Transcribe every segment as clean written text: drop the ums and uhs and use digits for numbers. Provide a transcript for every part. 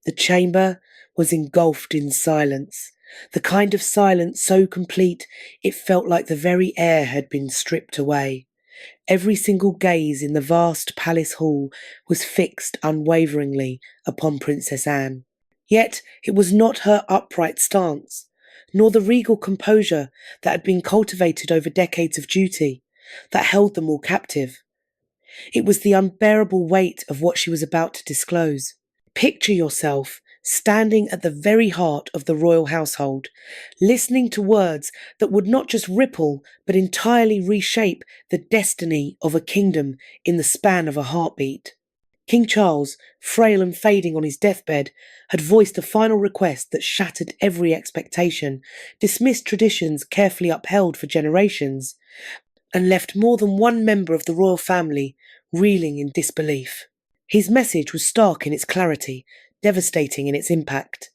The chamber was engulfed in silence, the kind of silence so complete it felt like the very air had been stripped away. Every single gaze in the vast palace hall was fixed unwaveringly upon Princess Anne. Yet it was not her upright stance, nor the regal composure that had been cultivated over decades of duty, that held them all captive. It was the unbearable weight of what she was about to disclose. Picture yourself standing at the very heart of the royal household, listening to words that would not just ripple but entirely reshape the destiny of a kingdom in the span of a heartbeat. King Charles, frail and fading on his deathbed, had voiced a final request that shattered every expectation, dismissed traditions carefully upheld for generations, and left more than one member of the royal family reeling in disbelief. His message was stark in its clarity, devastating in its impact.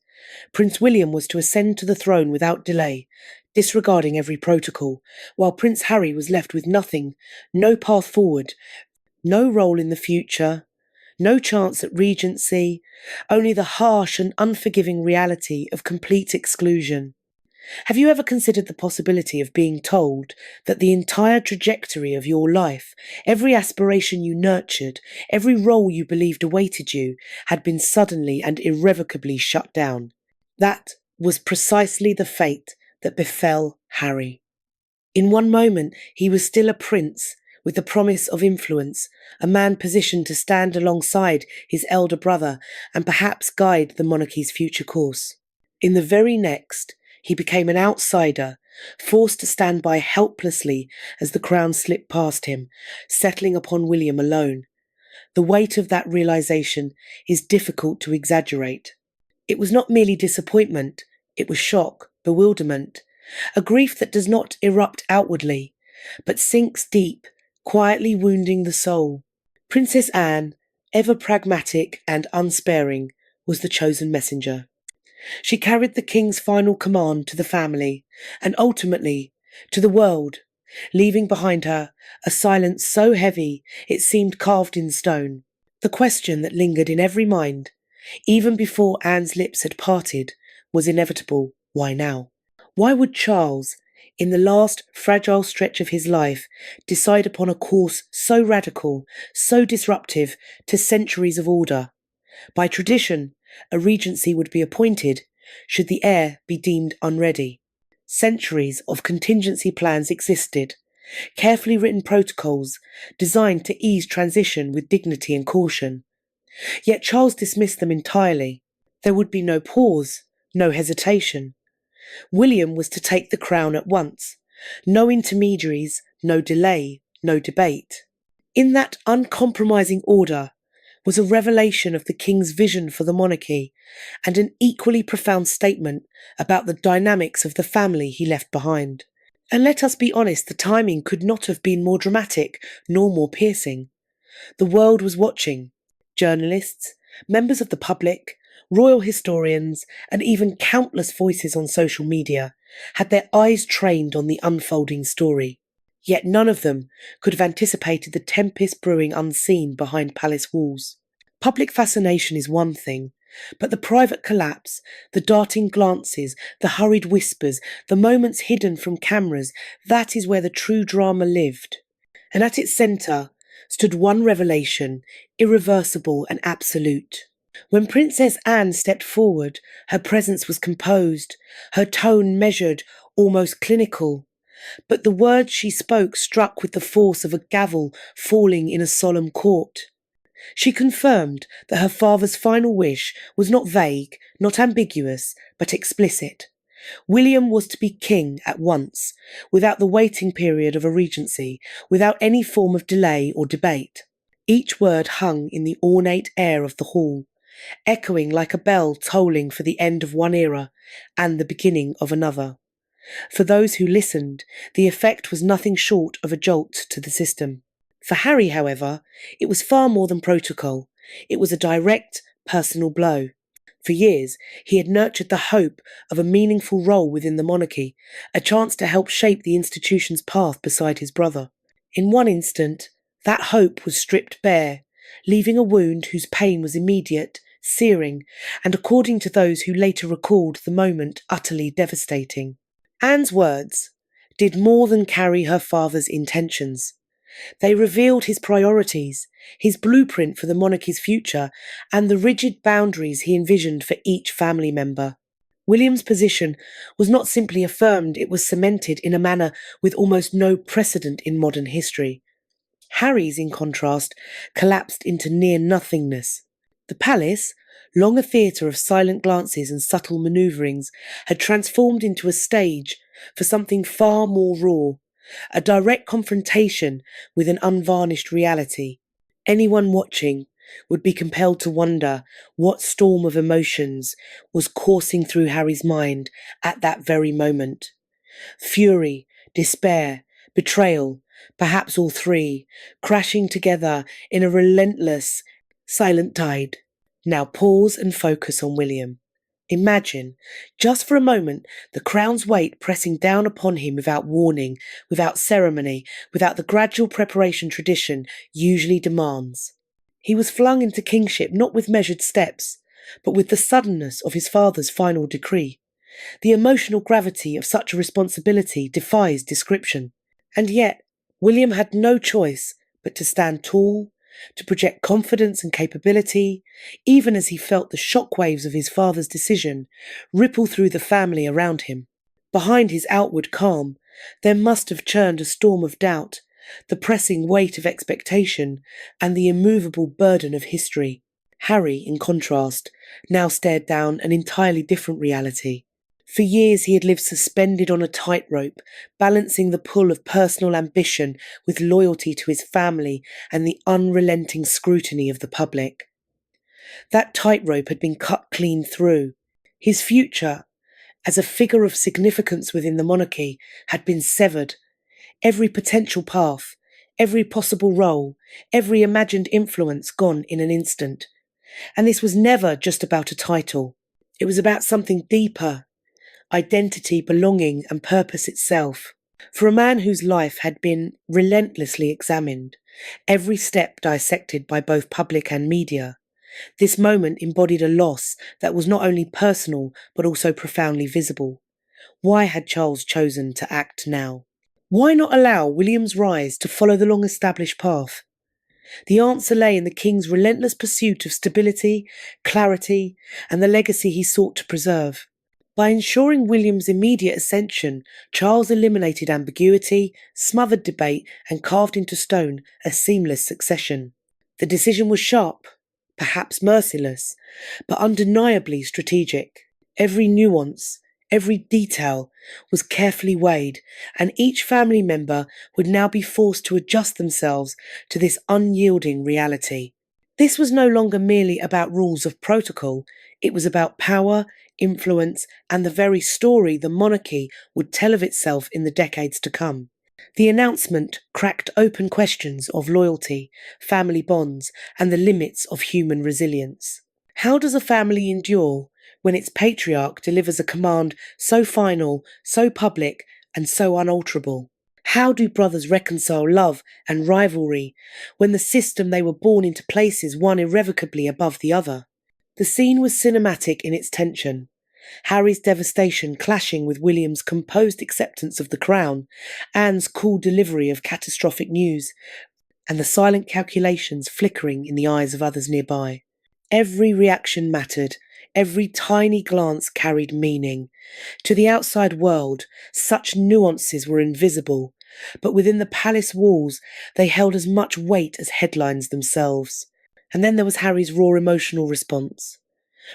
Prince William was to ascend to the throne without delay, disregarding every protocol, while Prince Harry was left with nothing, no path forward, no role in the future, no chance at regency, only the harsh and unforgiving reality of complete exclusion. Have you ever considered the possibility of being told that the entire trajectory of your life, every aspiration you nurtured, every role you believed awaited you, had been suddenly and irrevocably shut down? That was precisely the fate that befell Harry. In one moment, he was still a prince, with the promise of influence, a man positioned to stand alongside his elder brother and perhaps guide the monarchy's future course. In the very next, he became an outsider, forced to stand by helplessly as the crown slipped past him, settling upon William alone. The weight of that realization is difficult to exaggerate. It was not merely disappointment, it was shock, bewilderment, a grief that does not erupt outwardly, but sinks deep, quietly wounding the soul. Princess Anne, ever pragmatic and unsparing, was the chosen messenger. She carried the king's final command to the family, and ultimately to the world, leaving behind her a silence so heavy it seemed carved in stone. The question that lingered in every mind, even before Anne's lips had parted, was inevitable: why now? Why would Charles, in the last fragile stretch of his life, decide upon a course so radical, so disruptive to centuries of order? By tradition, a regency would be appointed should the heir be deemed unready. Centuries of contingency plans existed, carefully written protocols designed to ease transition with dignity and caution. Yet Charles dismissed them entirely. There would be no pause, no hesitation. William was to take the crown at once. No intermediaries, no delay, no debate. In that uncompromising order was a revelation of the king's vision for the monarchy and an equally profound statement about the dynamics of the family he left behind. And let us be honest, the timing could not have been more dramatic nor more piercing. The world was watching. Journalists, members of the public, royal historians, and even countless voices on social media had their eyes trained on the unfolding story. Yet none of them could have anticipated the tempest brewing unseen behind palace walls. Public fascination is one thing, but the private collapse, the darting glances, the hurried whispers, the moments hidden from cameras, that is where the true drama lived. And at its centre stood one revelation, irreversible and absolute. When Princess Anne stepped forward, her presence was composed, her tone measured, almost clinical. But the words she spoke struck with the force of a gavel falling in a solemn court. She confirmed that her father's final wish was not vague, not ambiguous, but explicit. William was to be king at once, without the waiting period of a regency, without any form of delay or debate. Each word hung in the ornate air of the hall, echoing like a bell tolling for the end of one era and the beginning of another. For those who listened, the effect was nothing short of a jolt to the system. For Harry, however, it was far more than protocol. It was a direct, personal blow. For years, he had nurtured the hope of a meaningful role within the monarchy, a chance to help shape the institution's path beside his brother. In one instant, that hope was stripped bare, leaving a wound whose pain was immediate, searing, and according to those who later recalled the moment, utterly devastating. Anne's words did more than carry her father's intentions. They revealed his priorities, his blueprint for the monarchy's future, and the rigid boundaries he envisioned for each family member. William's position was not simply affirmed, it was cemented in a manner with almost no precedent in modern history. Harry's, in contrast, collapsed into near nothingness. The palace, long a theatre of silent glances and subtle manoeuvrings, had transformed into a stage for something far more raw, a direct confrontation with an unvarnished reality. Anyone watching would be compelled to wonder what storm of emotions was coursing through Harry's mind at that very moment. Fury, despair, betrayal, perhaps all three, crashing together in a relentless, silent tide. Now pause and focus on William. Imagine, just for a moment, the crown's weight pressing down upon him without warning, without ceremony, without the gradual preparation tradition usually demands. He was flung into kingship not with measured steps, but with the suddenness of his father's final decree. The emotional gravity of such a responsibility defies description. And yet, William had no choice but to stand tall, to project confidence and capability, even as he felt the shockwaves of his father's decision ripple through the family around him. Behind his outward calm, there must have churned a storm of doubt, the pressing weight of expectation, and the immovable burden of history. Harry, in contrast, now stared down an entirely different reality. For years he had lived suspended on a tightrope, balancing the pull of personal ambition with loyalty to his family and the unrelenting scrutiny of the public. That tightrope had been cut clean through. His future, as a figure of significance within the monarchy, had been severed. Every potential path, every possible role, every imagined influence gone in an instant. And this was never just about a title. It was about something deeper. Identity, belonging, and purpose itself. For a man whose life had been relentlessly examined, every step dissected by both public and media, this moment embodied a loss that was not only personal but also profoundly visible. Why had Charles chosen to act now? Why not allow William's rise to follow the long-established path? The answer lay in the king's relentless pursuit of stability, clarity, and the legacy he sought to preserve. By ensuring William's immediate ascension, Charles eliminated ambiguity, smothered debate, and carved into stone a seamless succession. The decision was sharp, perhaps merciless, but undeniably strategic. Every nuance, every detail was carefully weighed, and each family member would now be forced to adjust themselves to this unyielding reality. This was no longer merely about rules of protocol, it was about power, influence, and the very story the monarchy would tell of itself in the decades to come. The announcement cracked open questions of loyalty, family bonds, and the limits of human resilience. How does a family endure when its patriarch delivers a command so final, so public, and so unalterable? How do brothers reconcile love and rivalry when the system they were born into places one irrevocably above the other? The scene was cinematic in its tension. Harry's devastation clashing with William's composed acceptance of the crown, Anne's cool delivery of catastrophic news, and the silent calculations flickering in the eyes of others nearby. Every reaction mattered, every tiny glance carried meaning. To the outside world, such nuances were invisible, but within the palace walls they held as much weight as headlines themselves. And then there was Harry's raw emotional response.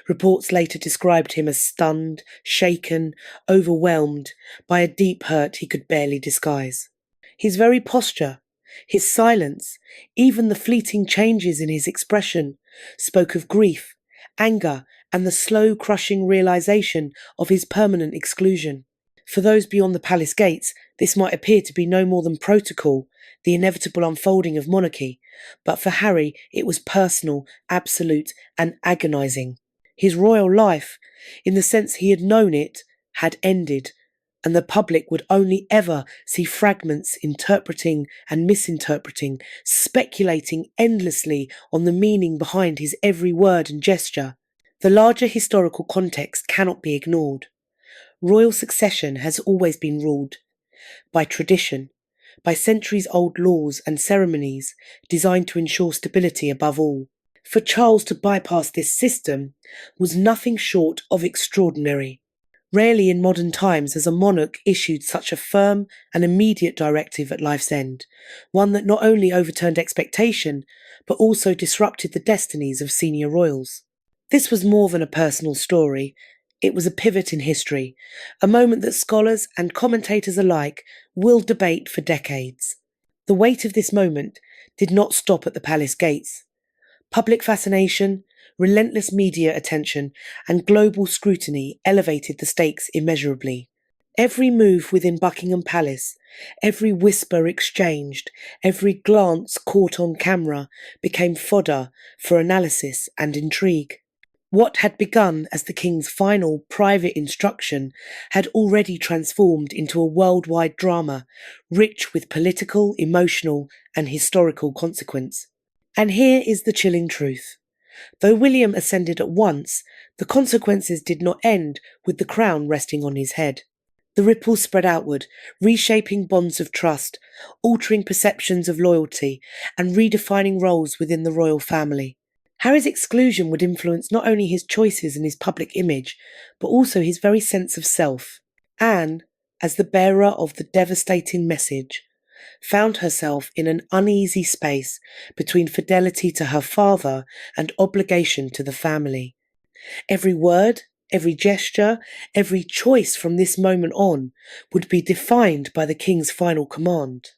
Reports later described him as stunned, shaken, overwhelmed by a deep hurt he could barely disguise. His very posture, his silence, even the fleeting changes in his expression, spoke of grief, anger, and the slow crushing realization of his permanent exclusion. For those beyond the palace gates, this might appear to be no more than protocol, the inevitable unfolding of monarchy, but for Harry it was personal, absolute, and agonizing. His royal life, in the sense he had known it, had ended, and the public would only ever see fragments interpreting and misinterpreting, speculating endlessly on the meaning behind his every word and gesture. The larger historical context cannot be ignored. Royal succession has always been ruled by tradition, by centuries-old laws and ceremonies designed to ensure stability above all. For Charles to bypass this system was nothing short of extraordinary. Rarely in modern times has a monarch issued such a firm and immediate directive at life's end, one that not only overturned expectation, but also disrupted the destinies of senior royals. This was more than a personal story. It was a pivot in history, a moment that scholars and commentators alike will debate for decades. The weight of this moment did not stop at the palace gates. Public fascination, relentless media attention, and global scrutiny elevated the stakes immeasurably. Every move within Buckingham Palace, every whisper exchanged, every glance caught on camera became fodder for analysis and intrigue. What had begun as the king's final private instruction had already transformed into a worldwide drama, rich with political, emotional, and historical consequence. And here is the chilling truth. Though William ascended at once, the consequences did not end with the crown resting on his head. The ripples spread outward, reshaping bonds of trust, altering perceptions of loyalty, and redefining roles within the royal family. Harry's exclusion would influence not only his choices and his public image, but also his very sense of self. Anne, as the bearer of the devastating message, found herself in an uneasy space between fidelity to her father and obligation to the family. Every word, every gesture, every choice from this moment on would be defined by the king's final command.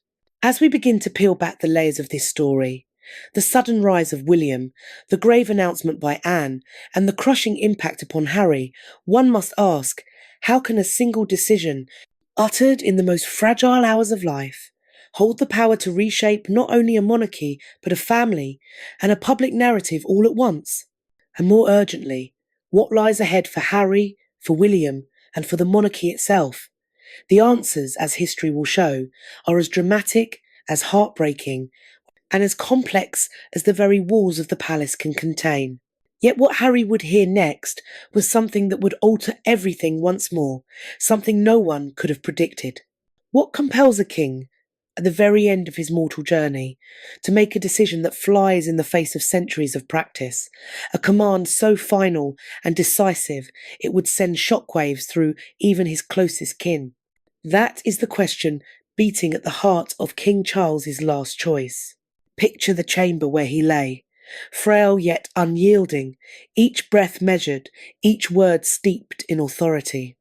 As we begin to peel back the layers of this story, the sudden rise of William, the grave announcement by Anne, and the crushing impact upon Harry, one must ask, how can a single decision, uttered in the most fragile hours of life, hold the power to reshape not only a monarchy, but a family and a public narrative all at once? And more urgently, what lies ahead for Harry, for William, and for the monarchy itself? The answers, as history will show, are as dramatic, as heartbreaking, and as complex as the very walls of the palace can contain. Yet what Harry would hear next was something that would alter everything once more, something no one could have predicted. What compels a king, at the very end of his mortal journey, to make a decision that flies in the face of centuries of practice, a command so final and decisive it would send shockwaves through even his closest kin? That is the question beating at the heart of King Charles's last choice. Picture the chamber where he lay, frail yet unyielding, each breath measured, each word steeped in authority.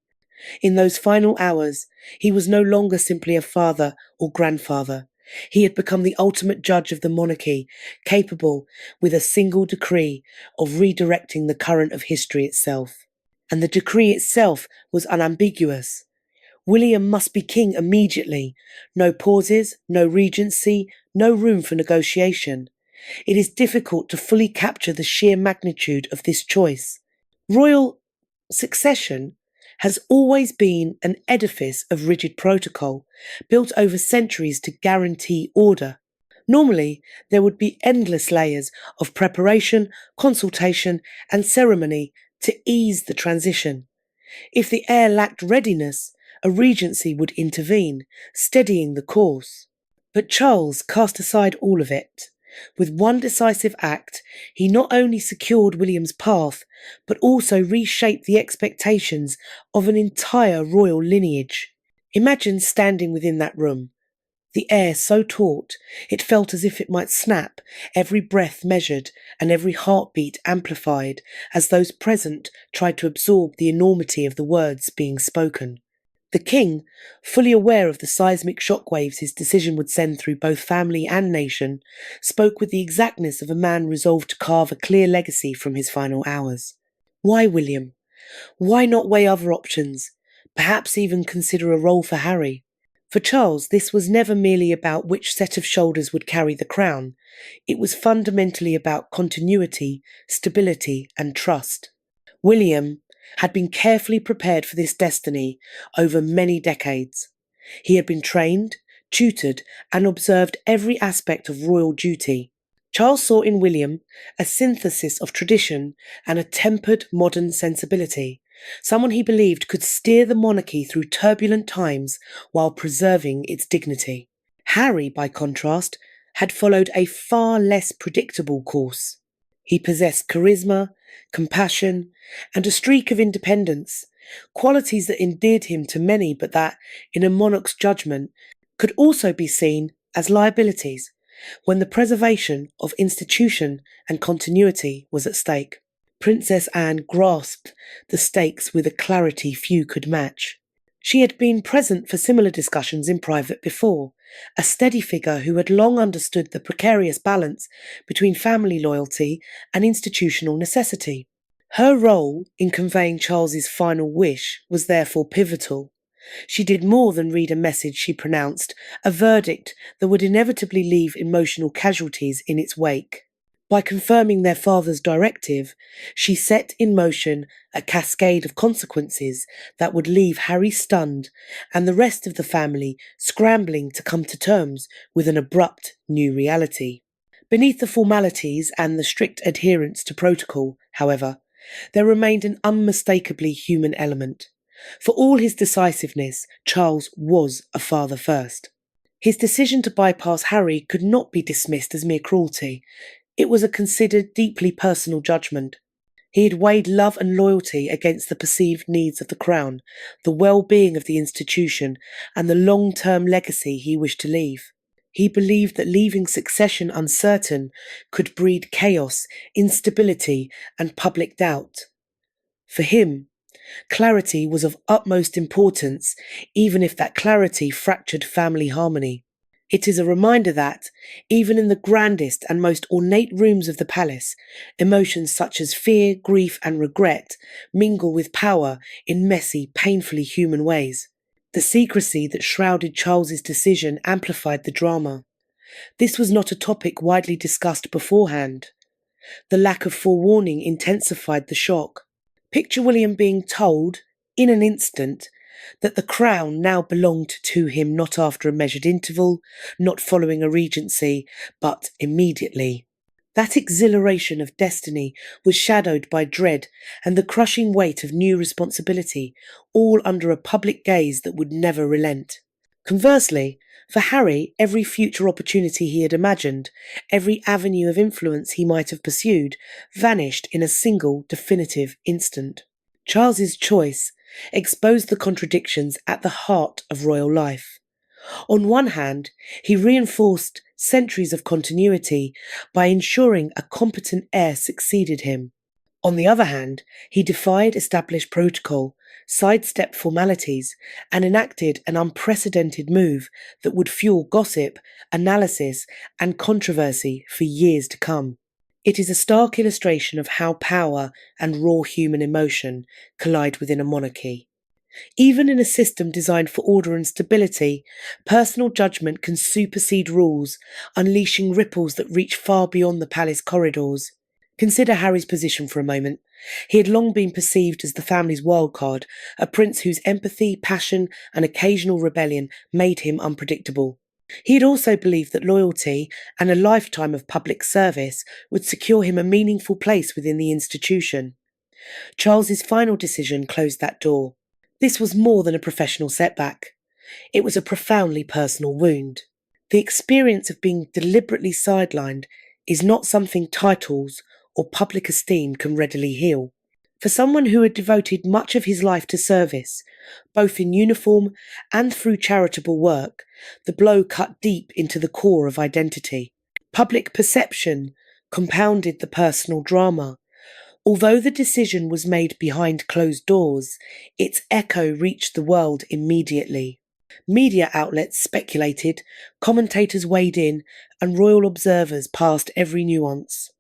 In those final hours, he was no longer simply a father or grandfather. He had become the ultimate judge of the monarchy, capable, with a single decree, of redirecting the current of history itself. And the decree itself was unambiguous. William must be king immediately. No pauses, no regency, no room for negotiation. It is difficult to fully capture the sheer magnitude of this choice. Royal succession has always been an edifice of rigid protocol, built over centuries to guarantee order. Normally, there would be endless layers of preparation, consultation, and ceremony to ease the transition. If the heir lacked readiness, a regency would intervene, steadying the course. But Charles cast aside all of it. With one decisive act, he not only secured William's path, but also reshaped the expectations of an entire royal lineage. Imagine standing within that room, the air so taut it felt as if it might snap, every breath measured and every heartbeat amplified as those present tried to absorb the enormity of the words being spoken. The king, fully aware of the seismic shockwaves his decision would send through both family and nation, spoke with the exactness of a man resolved to carve a clear legacy from his final hours. Why William? Why not weigh other options? Perhaps even consider a role for Harry? For Charles, this was never merely about which set of shoulders would carry the crown. It was fundamentally about continuity, stability, and trust. William had been carefully prepared for this destiny over many decades. He had been trained, tutored, and observed every aspect of royal duty. Charles saw in William a synthesis of tradition and a tempered modern sensibility, someone he believed could steer the monarchy through turbulent times while preserving its dignity. Harry, by contrast, had followed a far less predictable course. He possessed charisma, compassion, and a streak of independence, qualities that endeared him to many but that, in a monarch's judgment, could also be seen as liabilities when the preservation of institution and continuity was at stake. Princess Anne grasped the stakes with a clarity few could match. She had been present for similar discussions in private before, a steady figure who had long understood the precarious balance between family loyalty and institutional necessity. Her role in conveying Charles's final wish was therefore pivotal. She did more than read a message she pronounced, a verdict that would inevitably leave emotional casualties in its wake. By confirming their father's directive, she set in motion a cascade of consequences that would leave Harry stunned and the rest of the family scrambling to come to terms with an abrupt new reality. Beneath the formalities and the strict adherence to protocol, however, there remained an unmistakably human element. For all his decisiveness, Charles was a father first. His decision to bypass Harry could not be dismissed as mere cruelty. It was a considered, deeply personal judgment. He had weighed love and loyalty against the perceived needs of the crown, the well-being of the institution, and the long-term legacy he wished to leave. He believed that leaving succession uncertain could breed chaos, instability, and public doubt. For him, clarity was of utmost importance, even if that clarity fractured family harmony. It is a reminder that, even in the grandest and most ornate rooms of the palace, emotions such as fear, grief, and regret mingle with power in messy, painfully human ways. The secrecy that shrouded Charles's decision amplified the drama. This was not a topic widely discussed beforehand. The lack of forewarning intensified the shock. Picture William being told, in an instant, that the crown now belonged to him not after a measured interval, not following a regency, but immediately. That exhilaration of destiny was shadowed by dread and the crushing weight of new responsibility, all under a public gaze that would never relent. Conversely, for Harry, every future opportunity he had imagined, every avenue of influence he might have pursued, vanished in a single definitive instant. Charles's choice exposed the contradictions at the heart of royal life. On one hand, he reinforced centuries of continuity by ensuring a competent heir succeeded him. On the other hand, he defied established protocol, sidestepped formalities, and enacted an unprecedented move that would fuel gossip, analysis, and controversy for years to come. It is a stark illustration of how power and raw human emotion collide within a monarchy. Even in a system designed for order and stability, personal judgment can supersede rules, unleashing ripples that reach far beyond the palace corridors. Consider Harry's position for a moment. He had long been perceived as the family's wildcard, a prince whose empathy, passion, and occasional rebellion made him unpredictable. He had also believed that loyalty and a lifetime of public service would secure him a meaningful place within the institution. Charles's final decision closed that door. This was more than a professional setback. It was a profoundly personal wound. The experience of being deliberately sidelined is not something titles or public esteem can readily heal. For someone who had devoted much of his life to service, both in uniform and through charitable work, the blow cut deep into the core of identity. Public perception compounded the personal drama. Although the decision was made behind closed doors, its echo reached the world immediately. Media outlets speculated, commentators weighed in, and royal observers passed every nuance.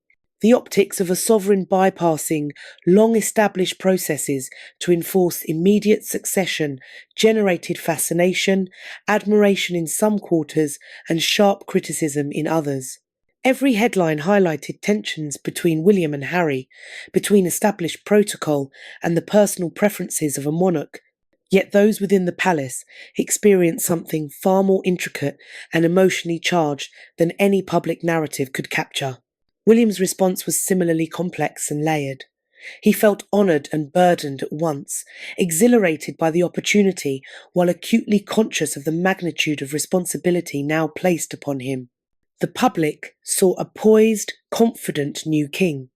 The optics of a sovereign bypassing long-established processes to enforce immediate succession generated fascination, admiration in some quarters, and sharp criticism in others. Every headline highlighted tensions between William and Harry, between established protocol and the personal preferences of a monarch. Yet those within the palace experienced something far more intricate and emotionally charged than any public narrative could capture. William's response was similarly complex and layered. He felt honoured and burdened at once, exhilarated by the opportunity while acutely conscious of the magnitude of responsibility now placed upon him. The public saw a poised, confident new king.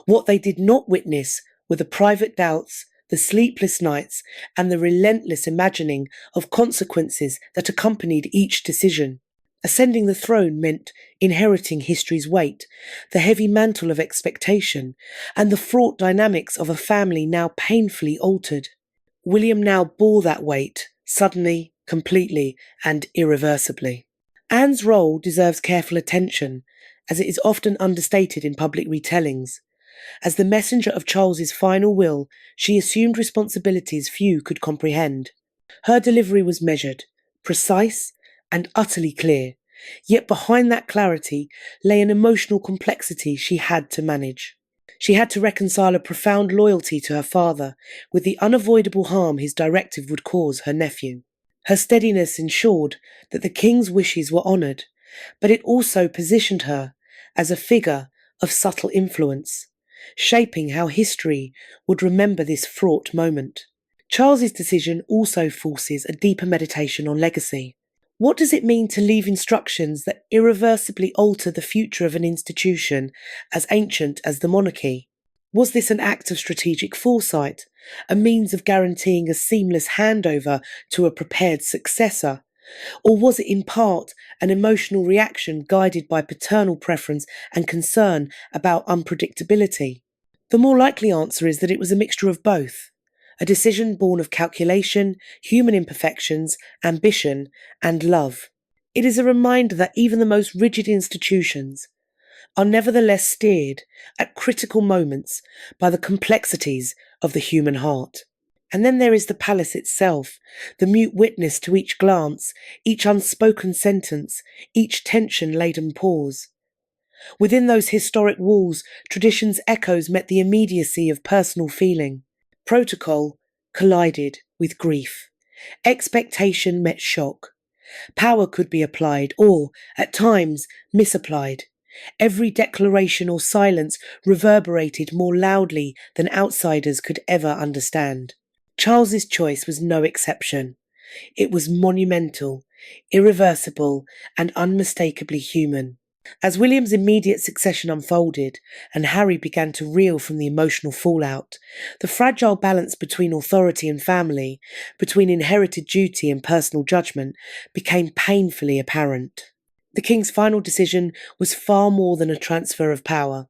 What they did not witness were the private doubts, the sleepless nights, and the relentless imagining of consequences that accompanied each decision. Ascending the throne meant inheriting history's weight, the heavy mantle of expectation, and the fraught dynamics of a family now painfully altered. William now bore that weight, suddenly, completely, and irreversibly. Anne's role deserves careful attention, as it is often understated in public retellings. As the messenger of Charles's final will, she assumed responsibilities few could comprehend. Her delivery was measured, precise, and utterly clear, yet behind that clarity lay an emotional complexity she had to manage. She had to reconcile a profound loyalty to her father with the unavoidable harm his directive would cause her nephew. Her steadiness ensured that the king's wishes were honoured, but it also positioned her as a figure of subtle influence, shaping how history would remember this fraught moment. Charles's decision also forces a deeper meditation on legacy. What does it mean to leave instructions that irreversibly alter the future of an institution as ancient as the monarchy? Was this an act of strategic foresight, a means of guaranteeing a seamless handover to a prepared successor? Or was it in part an emotional reaction guided by paternal preference and concern about unpredictability? The more likely answer is that it was a mixture of both. A decision born of calculation, human imperfections, ambition, and love. It is a reminder that even the most rigid institutions are nevertheless steered at critical moments by the complexities of the human heart. And then there is the palace itself, the mute witness to each glance, each unspoken sentence, each tension-laden pause. Within those historic walls, tradition's echoes met the immediacy of personal feeling. Protocol collided with grief. Expectation met shock. Power could be applied or, at times, misapplied. Every declaration or silence reverberated more loudly than outsiders could ever understand. Charles's choice was no exception. It was monumental, irreversible, and unmistakably human. As William's immediate succession unfolded and Harry began to reel from the emotional fallout, the fragile balance between authority and family, between inherited duty and personal judgment, became painfully apparent. The king's final decision was far more than a transfer of power.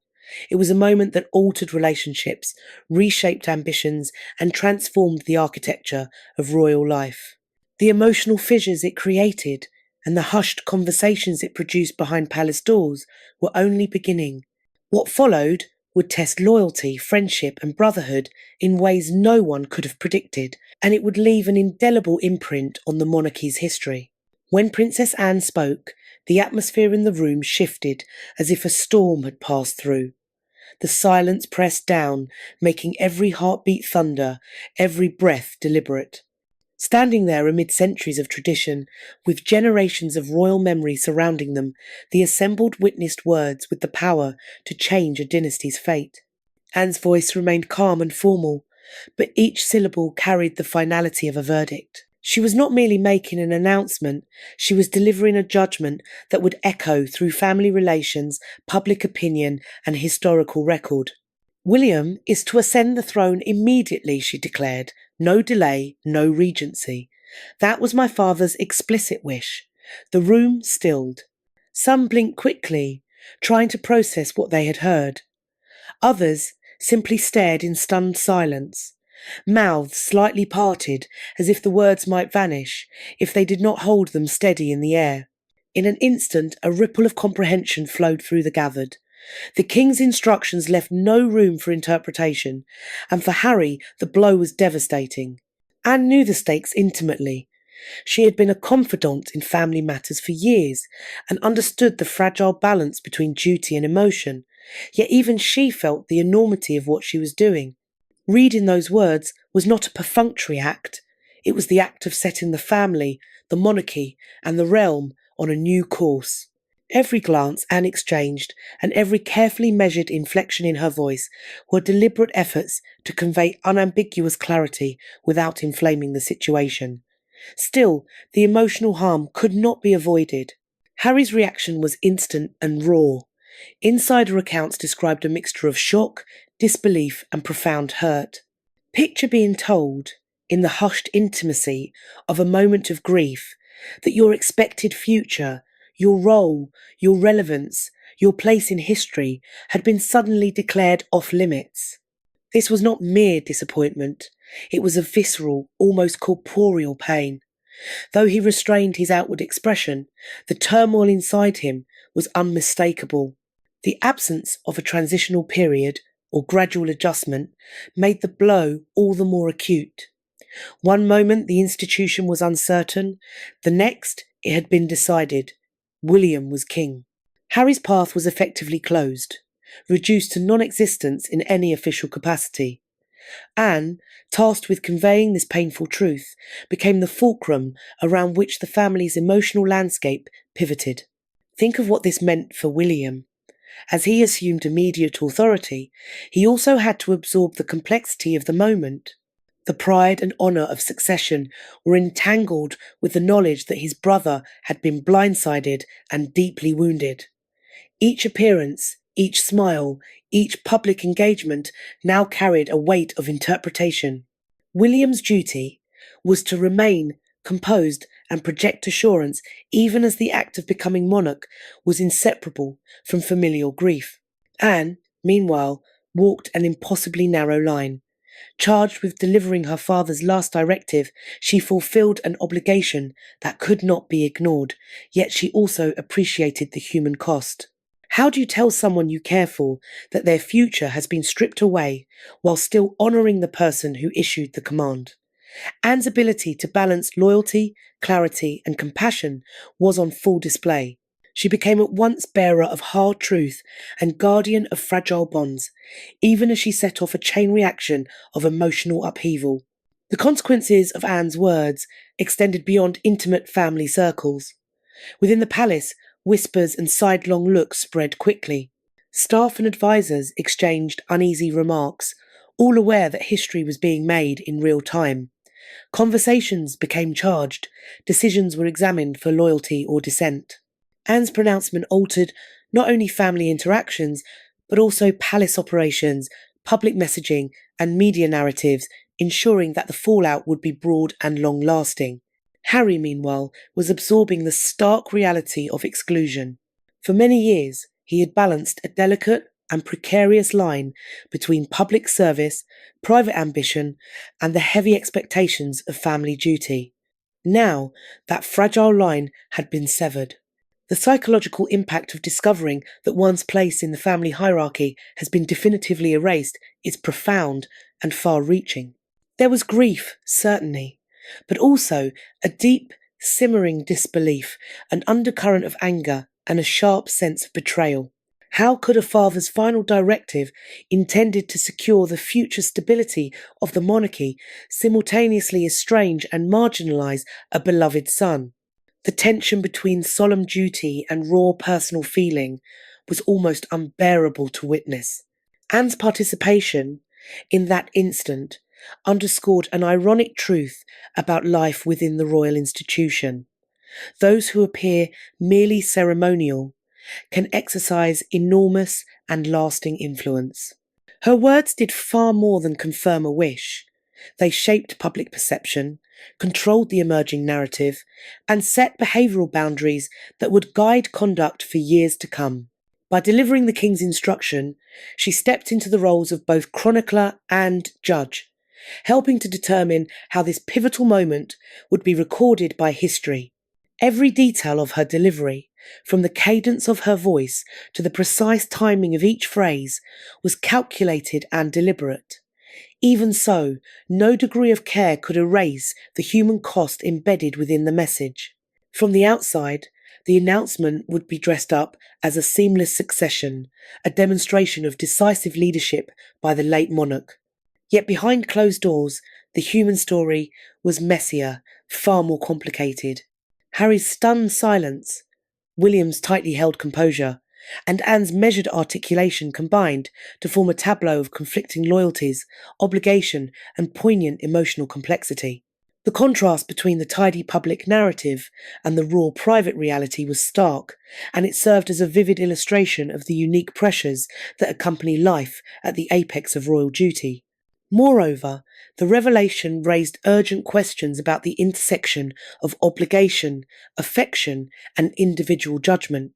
It was a moment that altered relationships, reshaped ambitions, and transformed the architecture of royal life. The emotional fissures it created and the hushed conversations it produced behind palace doors were only beginning. What followed would test loyalty, friendship, and brotherhood in ways no one could have predicted, and it would leave an indelible imprint on the monarchy's history. When Princess Anne spoke, the atmosphere in the room shifted as if a storm had passed through. The silence pressed down, making every heartbeat thunder, every breath deliberate. Standing there amid centuries of tradition, with generations of royal memory surrounding them, the assembled witnessed words with the power to change a dynasty's fate. Anne's voice remained calm and formal, but each syllable carried the finality of a verdict. She was not merely making an announcement, she was delivering a judgment that would echo through family relations, public opinion, and historical record. William is to ascend the throne immediately, she declared. No delay, no regency. That was my father's explicit wish. The room stilled. Some blinked quickly, trying to process what they had heard. Others simply stared in stunned silence, mouths slightly parted as if the words might vanish if they did not hold them steady in the air. In an instant, a ripple of comprehension flowed through the gathered. The king's instructions left no room for interpretation, and for Harry the blow was devastating. Anne knew the stakes intimately. She had been a confidant in family matters for years and understood the fragile balance between duty and emotion, yet even she felt the enormity of what she was doing. Reading those words was not a perfunctory act. It was the act of setting the family, the monarchy, and the realm on a new course. Every glance Anne exchanged, and every carefully measured inflection in her voice, were deliberate efforts to convey unambiguous clarity without inflaming the situation. Still, the emotional harm could not be avoided. Harry's reaction was instant and raw. Insider accounts described a mixture of shock, disbelief, and profound hurt. Picture being told, in the hushed intimacy of a moment of grief, that your expected future, your role, your relevance, your place in history had been suddenly declared off limits. This was not mere disappointment. It was a visceral, almost corporeal pain. Though he restrained his outward expression, the turmoil inside him was unmistakable. The absence of a transitional period or gradual adjustment made the blow all the more acute. One moment the institution was uncertain, the next it had been decided. William was king. Harry's path was effectively closed, reduced to non-existence in any official capacity. Anne, tasked with conveying this painful truth, became the fulcrum around which the family's emotional landscape pivoted. Think of what this meant for William. As he assumed immediate authority, he also had to absorb the complexity of the moment. The pride and honour of succession were entangled with the knowledge that his brother had been blindsided and deeply wounded. Each appearance, each smile, each public engagement now carried a weight of interpretation. William's duty was to remain composed and project assurance even as the act of becoming monarch was inseparable from familial grief. Anne, meanwhile, walked an impossibly narrow line. Charged with delivering her father's last directive, she fulfilled an obligation that could not be ignored, yet she also appreciated the human cost. How do you tell someone you care for that their future has been stripped away while still honouring the person who issued the command? Anne's ability to balance loyalty, clarity, and compassion was on full display. She became at once bearer of hard truth and guardian of fragile bonds, even as she set off a chain reaction of emotional upheaval. The consequences of Anne's words extended beyond intimate family circles. Within the palace, whispers and sidelong looks spread quickly. Staff and advisers exchanged uneasy remarks, all aware that history was being made in real time. Conversations became charged, decisions were examined for loyalty or dissent. Anne's pronouncement altered not only family interactions, but also palace operations, public messaging, and media narratives, ensuring that the fallout would be broad and long-lasting. Harry, meanwhile, was absorbing the stark reality of exclusion. For many years, he had balanced a delicate and precarious line between public service, private ambition, and the heavy expectations of family duty. Now, that fragile line had been severed. The psychological impact of discovering that one's place in the family hierarchy has been definitively erased is profound and far-reaching. There was grief, certainly, but also a deep, simmering disbelief, an undercurrent of anger, and a sharp sense of betrayal. How could a father's final directive, intended to secure the future stability of the monarchy, simultaneously estrange and marginalise a beloved son? The tension between solemn duty and raw personal feeling was almost unbearable to witness. Anne's participation in that instant underscored an ironic truth about life within the royal institution. Those who appear merely ceremonial can exercise enormous and lasting influence. Her words did far more than confirm a wish. They shaped public perception, controlled the emerging narrative, and set behavioural boundaries that would guide conduct for years to come. By delivering the king's instruction, she stepped into the roles of both chronicler and judge, helping to determine how this pivotal moment would be recorded by history. Every detail of her delivery, from the cadence of her voice to the precise timing of each phrase, was calculated and deliberate. Even so, no degree of care could erase the human cost embedded within the message. From the outside, the announcement would be dressed up as a seamless succession, a demonstration of decisive leadership by the late monarch. Yet behind closed doors, The human story was messier, far more complicated. Harry's stunned silence, William's tightly held composure, and Anne's measured articulation combined to form a tableau of conflicting loyalties, obligation, and poignant emotional complexity. The contrast between the tidy public narrative and the raw private reality was stark, and it served as a vivid illustration of the unique pressures that accompany life at the apex of royal duty. Moreover, the revelation raised urgent questions about the intersection of obligation, affection, and individual judgment.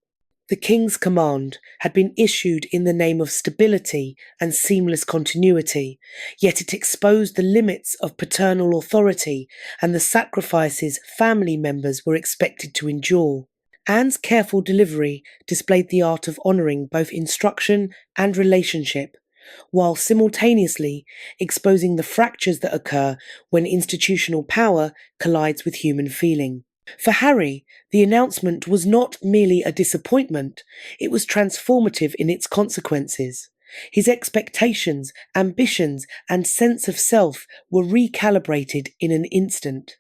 The King's command had been issued in the name of stability and seamless continuity, yet it exposed the limits of paternal authority and the sacrifices family members were expected to endure. Anne's careful delivery displayed the art of honouring both instruction and relationship, while simultaneously exposing the fractures that occur when institutional power collides with human feeling. For Harry, the announcement was not merely a disappointment, it was transformative in its consequences. His expectations, ambitions, and sense of self were recalibrated in an instant.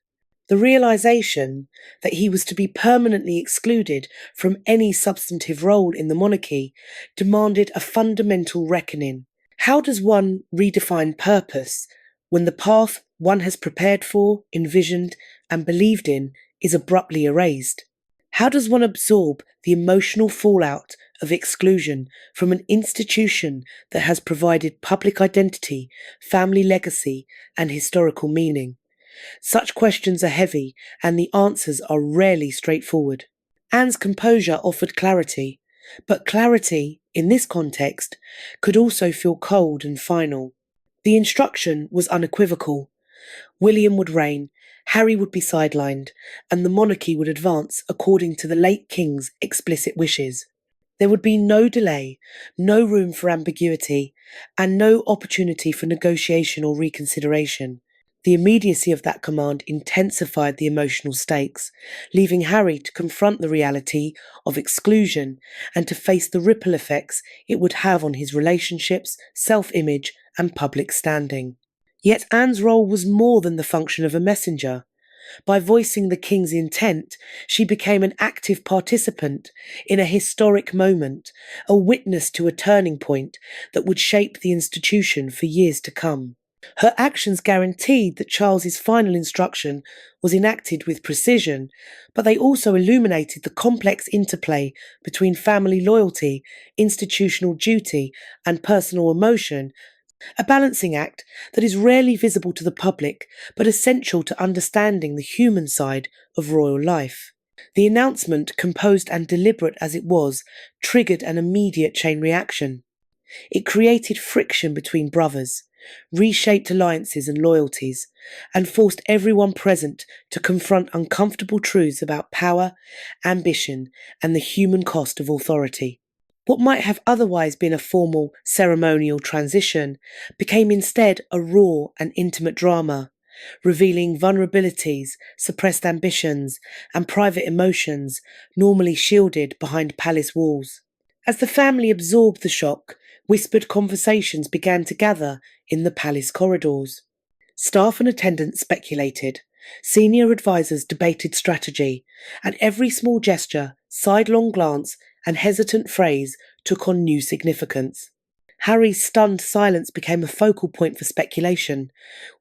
The realization that he was to be permanently excluded from any substantive role in the monarchy demanded a fundamental reckoning. How does one redefine purpose when the path one has prepared for, envisioned, and believed in is abruptly erased? How does one absorb the emotional fallout of exclusion from an institution that has provided public identity, family legacy, and historical meaning? Such questions are heavy, and the answers are rarely straightforward. Anne's composure offered clarity, but clarity, in this context, could also feel cold and final. The instruction was unequivocal. William would reign, Harry would be sidelined, and the monarchy would advance according to the late king's explicit wishes. There would be no delay, no room for ambiguity, and no opportunity for negotiation or reconsideration. The immediacy of that command intensified the emotional stakes, leaving Harry to confront the reality of exclusion and to face the ripple effects it would have on his relationships, self-image, and public standing. Yet Anne's role was more than the function of a messenger. By voicing the king's intent, she became an active participant in a historic moment, a witness to a turning point that would shape the institution for years to come. Her actions guaranteed that Charles's final instruction was enacted with precision, but they also illuminated the complex interplay between family loyalty, institutional duty, and personal emotion, a balancing act that is rarely visible to the public, but essential to understanding the human side of royal life. The announcement, composed and deliberate as it was, triggered an immediate chain reaction. It created friction between brothers, reshaped alliances and loyalties, and forced everyone present to confront uncomfortable truths about power, ambition, and the human cost of authority. What might have otherwise been a formal ceremonial transition became instead a raw and intimate drama, revealing vulnerabilities, suppressed ambitions, and private emotions normally shielded behind palace walls. As the family absorbed the shock, whispered conversations began to gather in the palace corridors. Staff and attendants speculated, senior advisors debated strategy, and every small gesture, sidelong glance, and hesitant phrase took on new significance. Harry's stunned silence became a focal point for speculation.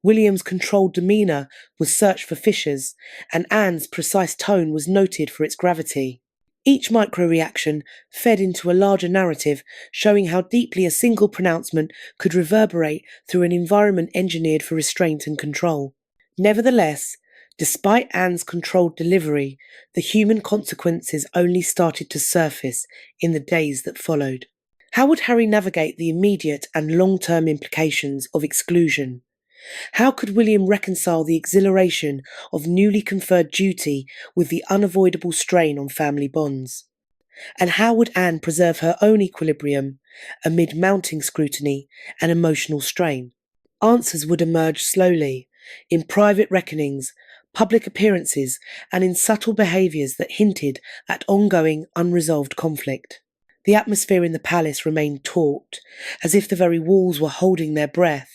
William's controlled demeanour was searched for fissures, and Anne's precise tone was noted for its gravity. Each micro-reaction fed into a larger narrative, showing how deeply a single pronouncement could reverberate through an environment engineered for restraint and control. Nevertheless, despite Anne's controlled delivery, the human consequences only started to surface in the days that followed. How would Harry navigate the immediate and long-term implications of exclusion? How could William reconcile the exhilaration of newly conferred duty with the unavoidable strain on family bonds? And how would Anne preserve her own equilibrium amid mounting scrutiny and emotional strain? Answers would emerge slowly, in private reckonings, public appearances, and in subtle behaviours that hinted at ongoing, unresolved conflict. The atmosphere in the palace remained taut, as if the very walls were holding their breath.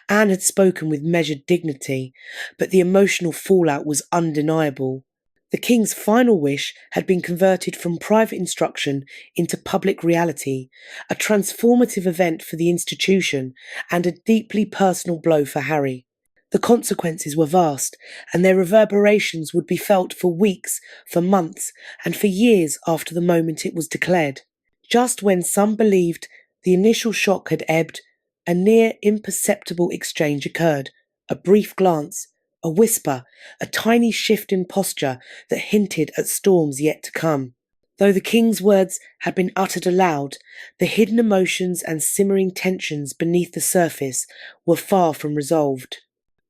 Anne had spoken with measured dignity, but the emotional fallout was undeniable. The king's final wish had been converted from private instruction into public reality, a transformative event for the institution and a deeply personal blow for Harry. The consequences were vast, and their reverberations would be felt for weeks, for months, and for years after the moment it was declared. Just when some believed the initial shock had ebbed, a near imperceptible exchange occurred, a brief glance, a whisper, a tiny shift in posture that hinted at storms yet to come. Though the king's words had been uttered aloud, the hidden emotions and simmering tensions beneath the surface were far from resolved.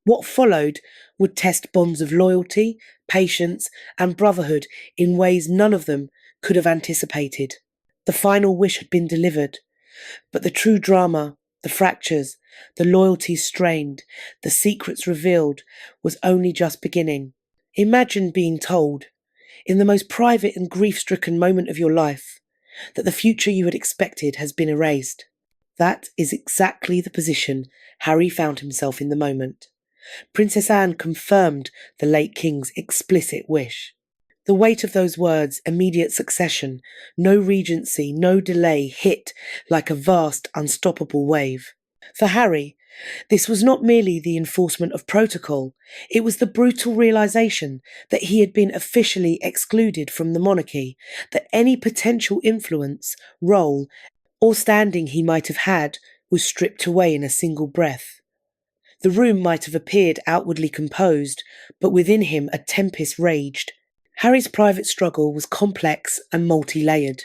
What followed would test bonds of loyalty, patience, and brotherhood in ways none of them could have anticipated. The final wish had been delivered, but the true drama, the fractures, the loyalties strained, the secrets revealed, was only just beginning. Imagine being told, in the most private and grief-stricken moment of your life, that the future you had expected has been erased. That is exactly the position Harry found himself in the moment. Princess Anne confirmed the late king's explicit wish. The weight of those words, immediate succession, no regency, no delay, hit like a vast, unstoppable wave. For Harry, this was not merely the enforcement of protocol, it was the brutal realization that he had been officially excluded from the monarchy, that any potential influence, role, or standing he might have had was stripped away in a single breath. The room might have appeared outwardly composed, but within him a tempest raged. Harry's private struggle was complex and multi-layered.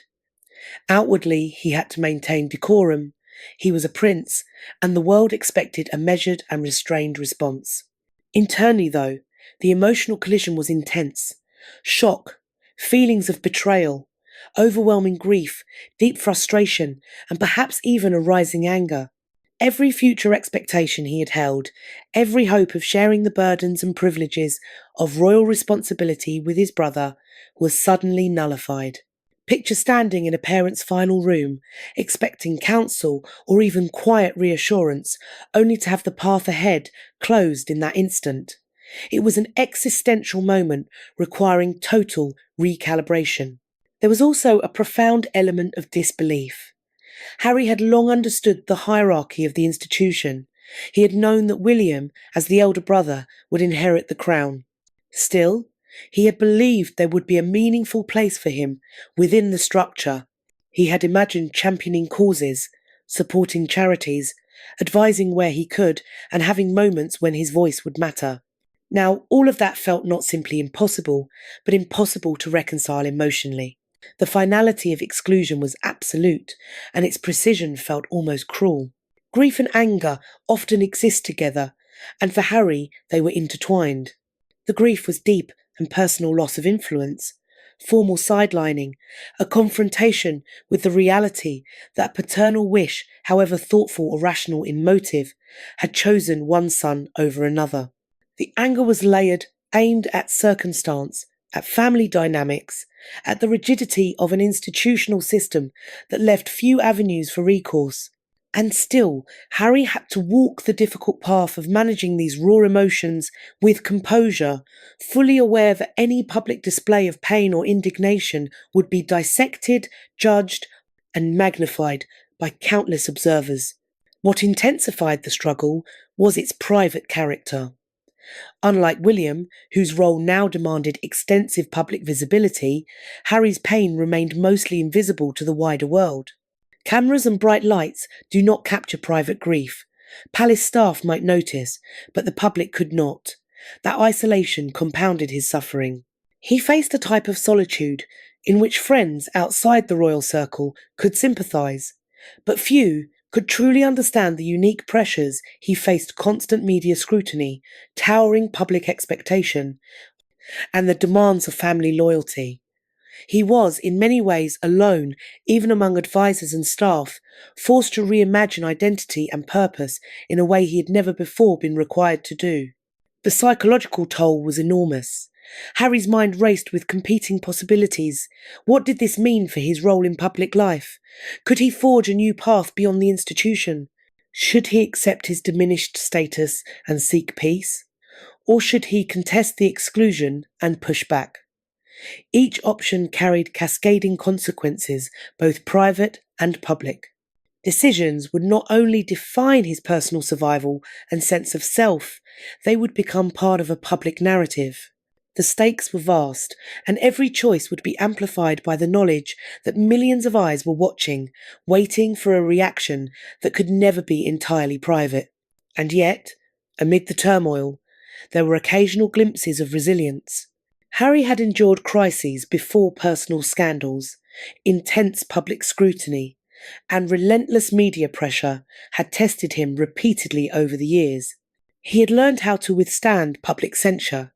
Outwardly, he had to maintain decorum. He was a prince, and the world expected a measured and restrained response. Internally, though, the emotional collision was intense. Shock, feelings of betrayal, overwhelming grief, deep frustration, and perhaps even a rising anger. Every future expectation he had held, every hope of sharing the burdens and privileges of royal responsibility with his brother, was suddenly nullified. Picture standing in a parent's final room, expecting counsel or even quiet reassurance, only to have the path ahead closed in that instant. It was an existential moment requiring total recalibration. There was also a profound element of disbelief. Harry had long understood the hierarchy of the institution. He had known that William, as the elder brother, would inherit the crown. Still, he had believed there would be a meaningful place for him within the structure. He had imagined championing causes, supporting charities, advising where he could, and having moments when his voice would matter. Now, all of that felt not simply impossible, but impossible to reconcile emotionally. The finality of exclusion was absolute, and its precision felt almost cruel. Grief and anger often exist together, and for Harry they were intertwined. The grief was deep and personal loss of influence, formal sidelining, a confrontation with the reality that a paternal wish, however thoughtful or rational in motive, had chosen one son over another. The anger was layered, aimed at circumstance, at family dynamics, at the rigidity of an institutional system that left few avenues for recourse. And still, Harry had to walk the difficult path of managing these raw emotions with composure, fully aware that any public display of pain or indignation would be dissected, judged, and magnified by countless observers. What intensified the struggle was its private character. Unlike William, whose role now demanded extensive public visibility, Harry's pain remained mostly invisible to the wider world. Cameras and bright lights do not capture private grief. Palace staff might notice, but the public could not. That isolation compounded his suffering. He faced a type of solitude in which friends outside the royal circle could sympathise, but few could truly understand the unique pressures he faced: constant media scrutiny, towering public expectation, and the demands of family loyalty. He was, in many ways, alone, even among advisors and staff, forced to reimagine identity and purpose in a way he had never before been required to do. The psychological toll was enormous. Harry's mind raced with competing possibilities. What did this mean for his role in public life? Could he forge a new path beyond the institution? Should he accept his diminished status and seek peace? Or should he contest the exclusion and push back? Each option carried cascading consequences, both private and public. Decisions would not only define his personal survival and sense of self, they would become part of a public narrative. The stakes were vast, and every choice would be amplified by the knowledge that millions of eyes were watching, waiting for a reaction that could never be entirely private. And yet, amid the turmoil, there were occasional glimpses of resilience. Harry had endured crises before personal scandals, intense public scrutiny, and relentless media pressure had tested him repeatedly over the years. He had learned how to withstand public censure,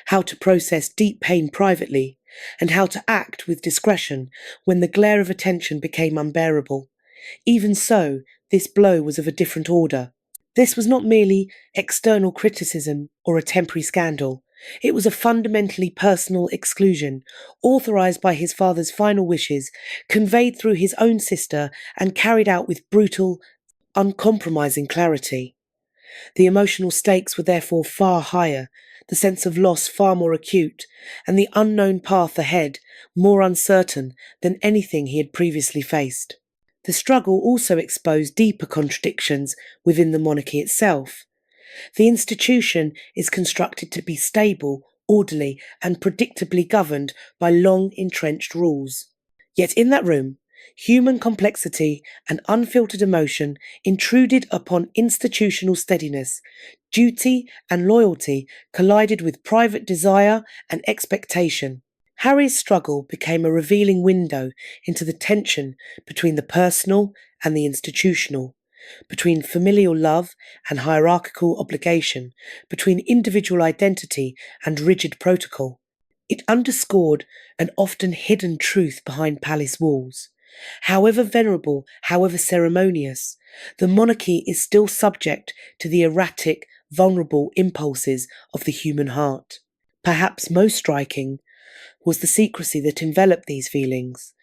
how to process deep pain privately, and how to act with discretion when the glare of attention became unbearable. Even so, this blow was of a different order. This was not merely external criticism or a temporary scandal. It was a fundamentally personal exclusion, authorised by his father's final wishes, conveyed through his own sister, and carried out with brutal, uncompromising clarity. The emotional stakes were therefore far higher, the sense of loss far more acute, and the unknown path ahead more uncertain than anything he had previously faced. The struggle also exposed deeper contradictions within the monarchy itself. The institution is constructed to be stable, orderly, and predictably governed by long-entrenched rules. Yet in that room, human complexity and unfiltered emotion intruded upon institutional steadiness. Duty and loyalty collided with private desire and expectation. Harry's struggle became a revealing window into the tension between the personal and the institutional, between familial love and hierarchical obligation, between individual identity and rigid protocol. It underscored an often hidden truth behind palace walls. However venerable, however ceremonious, the monarchy is still subject to the erratic, vulnerable impulses of the human heart. Perhaps most striking was the secrecy that enveloped these feelings.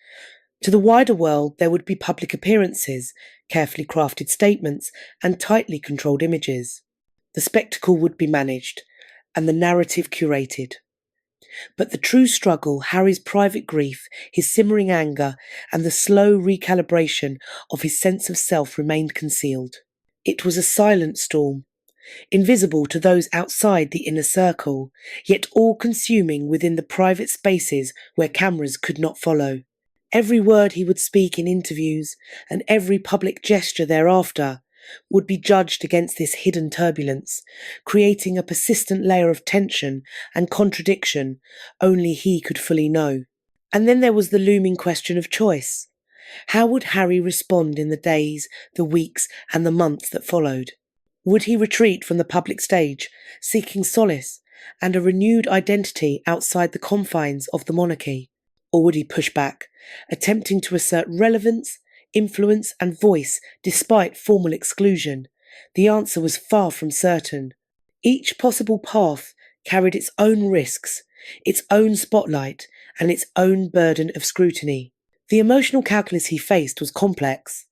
To the wider world, there would be public appearances, carefully crafted statements, and tightly controlled images. The spectacle would be managed, and the narrative curated. But the true struggle, Harry's private grief, his simmering anger, and the slow recalibration of his sense of self remained concealed. It was a silent storm, invisible to those outside the inner circle, yet all-consuming within the private spaces where cameras could not follow. Every word he would speak in interviews, and every public gesture thereafter, would be judged against this hidden turbulence, creating a persistent layer of tension and contradiction only he could fully know. And then there was the looming question of choice. How would Harry respond in the days, the weeks, and the months that followed? Would he retreat from the public stage, seeking solace and a renewed identity outside the confines of the monarchy? Or would he push back, attempting to assert relevance, influence, and voice despite formal exclusion? The answer was far from certain. Each possible path carried its own risks, its own spotlight, and its own burden of scrutiny. The emotional calculus he faced was complex,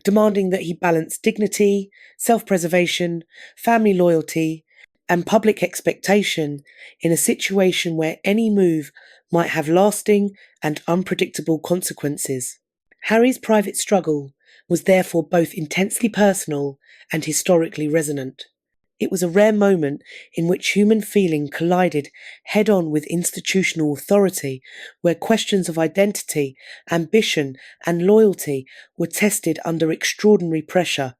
demanding that he balance dignity, self-preservation, family loyalty, and public expectation in a situation where any move might have lasting and unpredictable consequences. Harry's private struggle was therefore both intensely personal and historically resonant. It was a rare moment in which human feeling collided head-on with institutional authority, where questions of identity, ambition, and loyalty were tested under extraordinary pressure.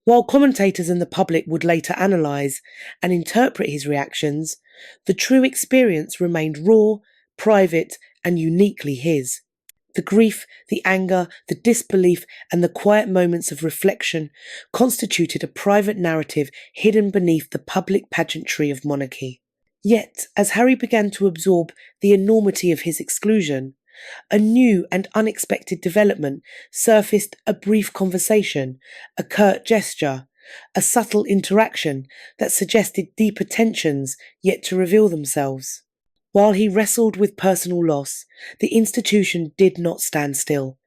While commentators and the public would later analyse and interpret his reactions, the true experience remained raw, private, and uniquely his. The grief, the anger, the disbelief, and the quiet moments of reflection constituted a private narrative hidden beneath the public pageantry of monarchy. Yet, as Harry began to absorb the enormity of his exclusion, a new and unexpected development surfaced: a brief conversation, a curt gesture, a subtle interaction that suggested deeper tensions yet to reveal themselves. While he wrestled with personal loss, the institution did not stand still.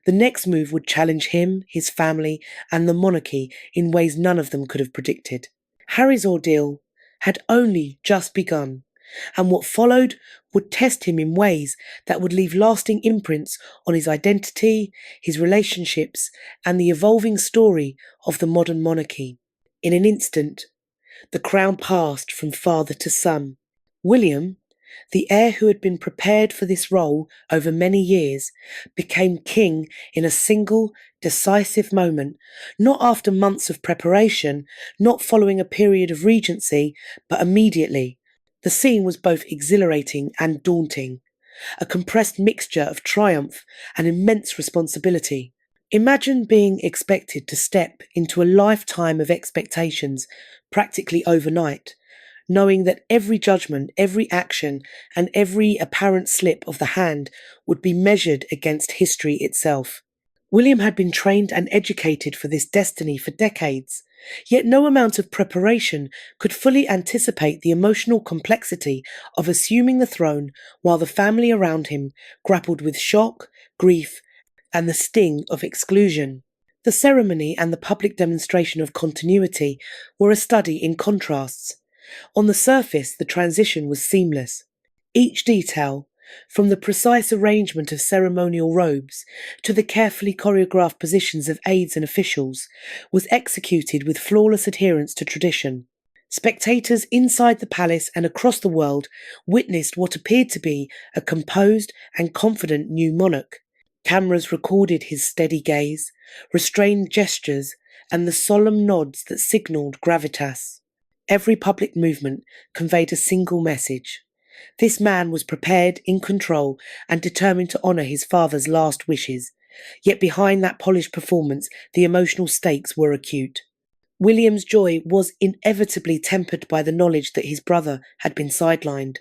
The next move would challenge him, his family, and the monarchy in ways none of them could have predicted. Harry's ordeal had only just begun, and what followed would test him in ways that would leave lasting imprints on his identity, his relationships, and the evolving story of the modern monarchy. In an instant, the crown passed from father to son. William, the heir who had been prepared for this role over many years, became king in a single, decisive moment, not after months of preparation, not following a period of regency, but immediately. The scene was both exhilarating and daunting, a compressed mixture of triumph and immense responsibility. Imagine being expected to step into a lifetime of expectations practically overnight, knowing that every judgment, every action, and every apparent slip of the hand would be measured against history itself. William had been trained and educated for this destiny for decades, yet no amount of preparation could fully anticipate the emotional complexity of assuming the throne while the family around him grappled with shock, grief, and the sting of exclusion. The ceremony and the public demonstration of continuity were a study in contrasts. On the surface, the transition was seamless. Each detail, from the precise arrangement of ceremonial robes to the carefully choreographed positions of aides and officials, was executed with flawless adherence to tradition. Spectators inside the palace and across the world witnessed what appeared to be a composed and confident new monarch. Cameras recorded his steady gaze, restrained gestures, and the solemn nods that signalled gravitas. Every public movement conveyed a single message. This man was prepared, in control, and determined to honour his father's last wishes. Yet behind that polished performance, the emotional stakes were acute. William's joy was inevitably tempered by the knowledge that his brother had been sidelined.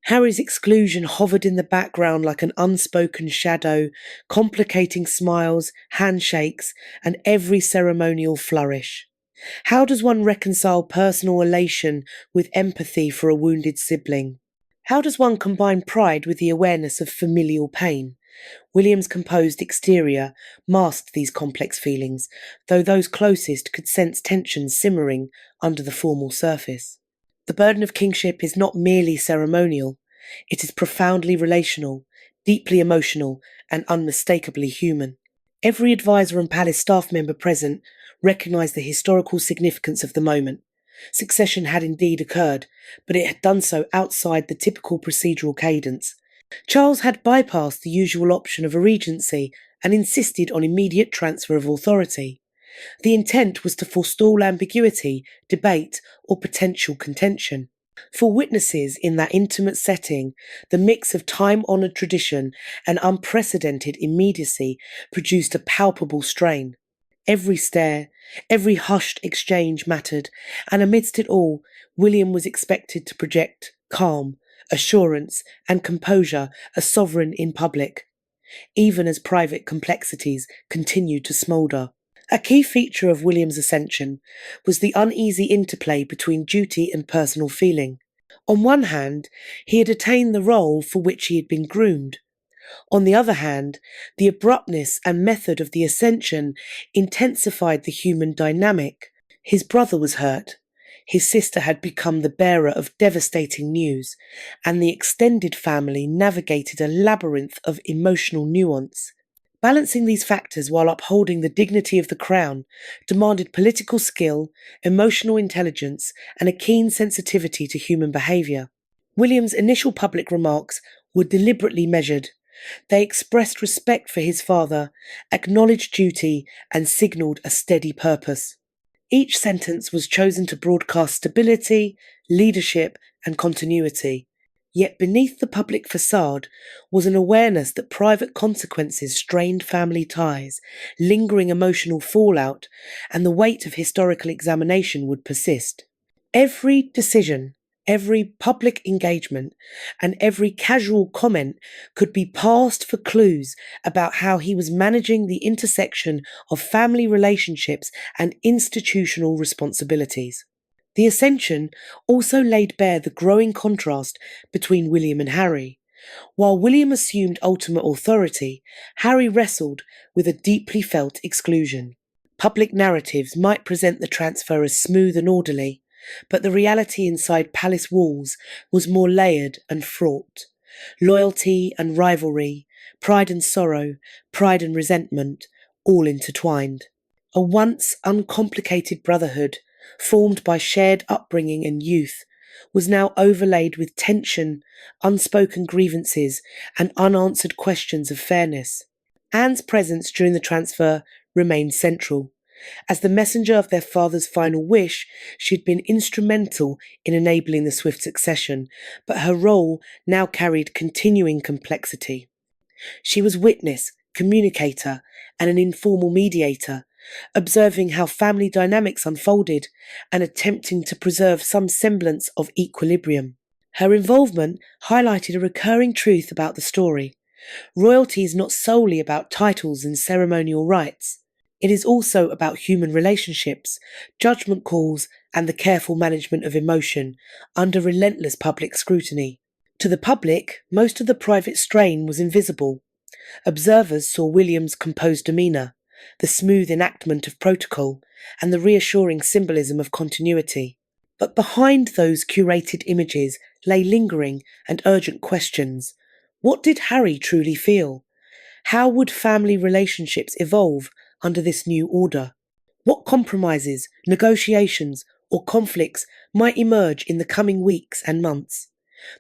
Harry's exclusion hovered in the background like an unspoken shadow, complicating smiles, handshakes, and every ceremonial flourish. How does one reconcile personal elation with empathy for a wounded sibling? How does one combine pride with the awareness of familial pain? William's composed exterior masked these complex feelings, though those closest could sense tension simmering under the formal surface. The burden of kingship is not merely ceremonial, it is profoundly relational, deeply emotional, and unmistakably human. Every advisor and palace staff member present recognised the historical significance of the moment. Succession had indeed occurred, but it had done so outside the typical procedural cadence. Charles had bypassed the usual option of a regency and insisted on immediate transfer of authority. The intent was to forestall ambiguity, debate, or potential contention. For witnesses in that intimate setting, the mix of time-honoured tradition and unprecedented immediacy produced a palpable strain. Every stare, every hushed exchange mattered, and amidst it all, William was expected to project calm, assurance, and composure as sovereign in public, even as private complexities continued to smoulder. A key feature of William's ascension was the uneasy interplay between duty and personal feeling. On one hand, he had attained the role for which he had been groomed. On the other hand, the abruptness and method of the ascension intensified the human dynamic. His brother was hurt. His sister had become the bearer of devastating news, and the extended family navigated a labyrinth of emotional nuance. Balancing these factors while upholding the dignity of the crown demanded political skill, emotional intelligence, and a keen sensitivity to human behaviour. William's initial public remarks were deliberately measured. They expressed respect for his father, acknowledged duty, and signalled a steady purpose. Each sentence was chosen to broadcast stability, leadership, and continuity. Yet beneath the public facade was an awareness that private consequences strained family ties, lingering emotional fallout, and the weight of historical examination would persist. Every decision, every public engagement, and every casual comment could be parsed for clues about how he was managing the intersection of family relationships and institutional responsibilities. The ascension also laid bare the growing contrast between William and Harry. While William assumed ultimate authority, Harry wrestled with a deeply felt exclusion. Public narratives might present the transfer as smooth and orderly, but the reality inside palace walls was more layered and fraught. Loyalty and rivalry, pride and sorrow, pride and resentment, all intertwined. A once uncomplicated brotherhood, formed by shared upbringing and youth, was now overlaid with tension, unspoken grievances, and unanswered questions of fairness. Anne's presence during the transfer remained central. As the messenger of their father's final wish, she had been instrumental in enabling the swift succession, but her role now carried continuing complexity. She was witness, communicator, and an informal mediator, observing how family dynamics unfolded and attempting to preserve some semblance of equilibrium. Her involvement highlighted a recurring truth about the story. Royalty is not solely about titles and ceremonial rites. It is also about human relationships, judgment calls, and the careful management of emotion under relentless public scrutiny. To the public, most of the private strain was invisible. Observers saw William's composed demeanour, the smooth enactment of protocol, and the reassuring symbolism of continuity. But behind those curated images lay lingering and urgent questions. What did Harry truly feel? How would family relationships evolve under this new order? What compromises, negotiations, or conflicts might emerge in the coming weeks and months?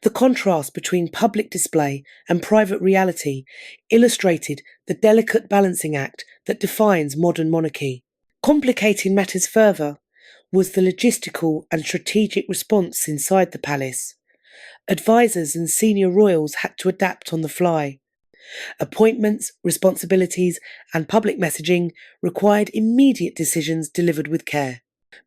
The contrast between public display and private reality illustrated the delicate balancing act that defines modern monarchy. Complicating matters further was the logistical and strategic response inside the palace. Advisors and senior royals had to adapt on the fly. Appointments, responsibilities, and public messaging required immediate decisions delivered with care.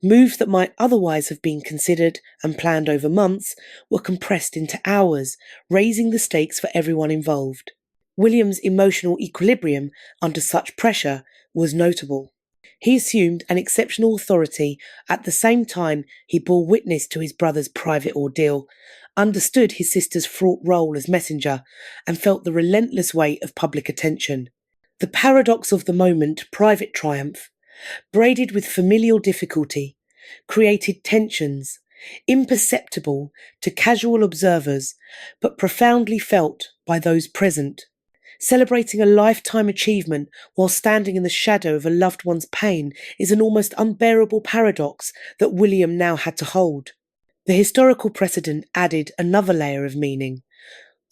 Moves that might otherwise have been considered and planned over months were compressed into hours, raising the stakes for everyone involved. William's emotional equilibrium under such pressure was notable. He assumed an exceptional authority at the same time he bore witness to his brother's private ordeal, understood his sister's fraught role as messenger, and felt the relentless weight of public attention. The paradox of the moment, private triumph, braided with familial difficulty, created tensions, imperceptible to casual observers, but profoundly felt by those present. Celebrating a lifetime achievement while standing in the shadow of a loved one's pain is an almost unbearable paradox that William now had to hold. The historical precedent added another layer of meaning.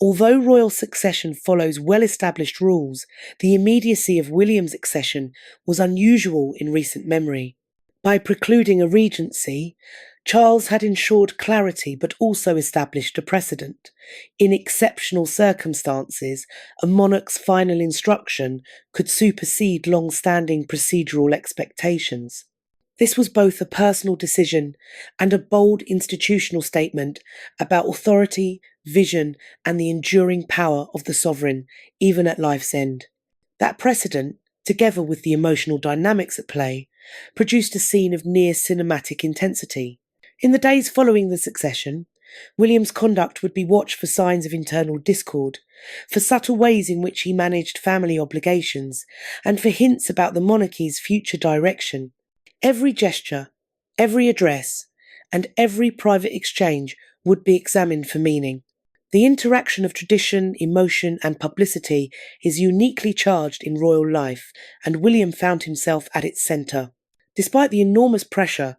Although royal succession follows well-established rules, the immediacy of William's accession was unusual in recent memory. By precluding a regency, Charles had ensured clarity but also established a precedent. In exceptional circumstances, a monarch's final instruction could supersede long-standing procedural expectations. This was both a personal decision and a bold institutional statement about authority, vision, and the enduring power of the sovereign, even at life's end. That precedent, together with the emotional dynamics at play, produced a scene of near cinematic intensity. In the days following the succession, William's conduct would be watched for signs of internal discord, for subtle ways in which he managed family obligations, and for hints about the monarchy's future direction. Every gesture, every address, and every private exchange would be examined for meaning. The interaction of tradition, emotion, and publicity is uniquely charged in royal life, and William found himself at its centre. Despite the enormous pressure,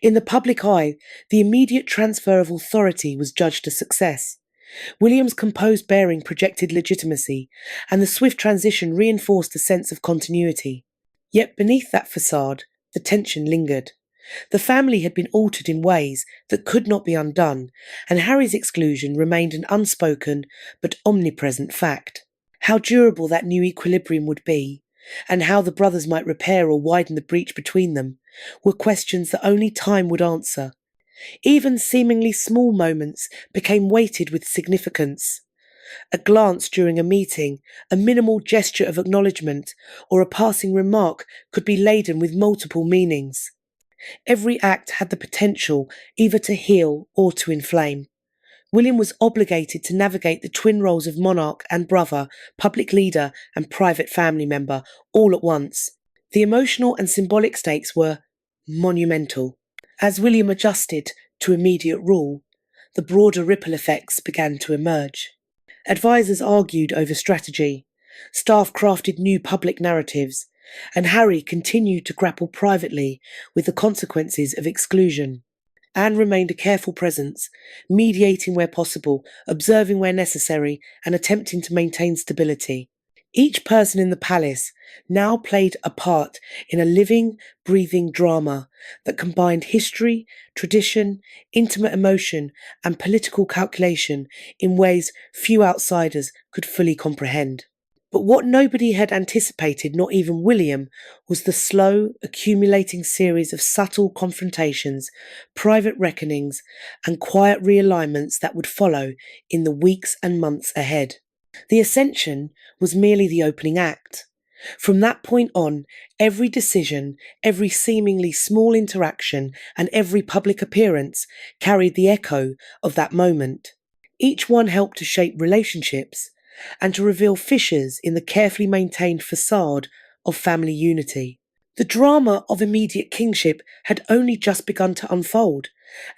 in the public eye, the immediate transfer of authority was judged a success. William's composed bearing projected legitimacy, and the swift transition reinforced a sense of continuity. Yet beneath that facade, the tension lingered. The family had been altered in ways that could not be undone, and Harry's exclusion remained an unspoken but omnipresent fact. How durable that new equilibrium would be, and how the brothers might repair or widen the breach between them, were questions that only time would answer. Even seemingly small moments became weighted with significance. A glance during a meeting, a minimal gesture of acknowledgement, or a passing remark could be laden with multiple meanings. Every act had the potential either to heal or to inflame. William was obligated to navigate the twin roles of monarch and brother, public leader and private family member all at once. The emotional and symbolic stakes were monumental. As William adjusted to immediate rule, the broader ripple effects began to emerge. Advisors argued over strategy, staff crafted new public narratives, and Harry continued to grapple privately with the consequences of exclusion. Anne remained a careful presence, mediating where possible, observing where necessary, and attempting to maintain stability. Each person in the palace now played a part in a living, breathing drama that combined history, tradition, intimate emotion, and political calculation in ways few outsiders could fully comprehend. But what nobody had anticipated, not even William, was the slow, accumulating series of subtle confrontations, private reckonings, and quiet realignments that would follow in the weeks and months ahead. The ascension was merely the opening act. From that point on, every decision, every seemingly small interaction, and every public appearance carried the echo of that moment. Each one helped to shape relationships and to reveal fissures in the carefully maintained facade of family unity. The drama of immediate kingship had only just begun to unfold,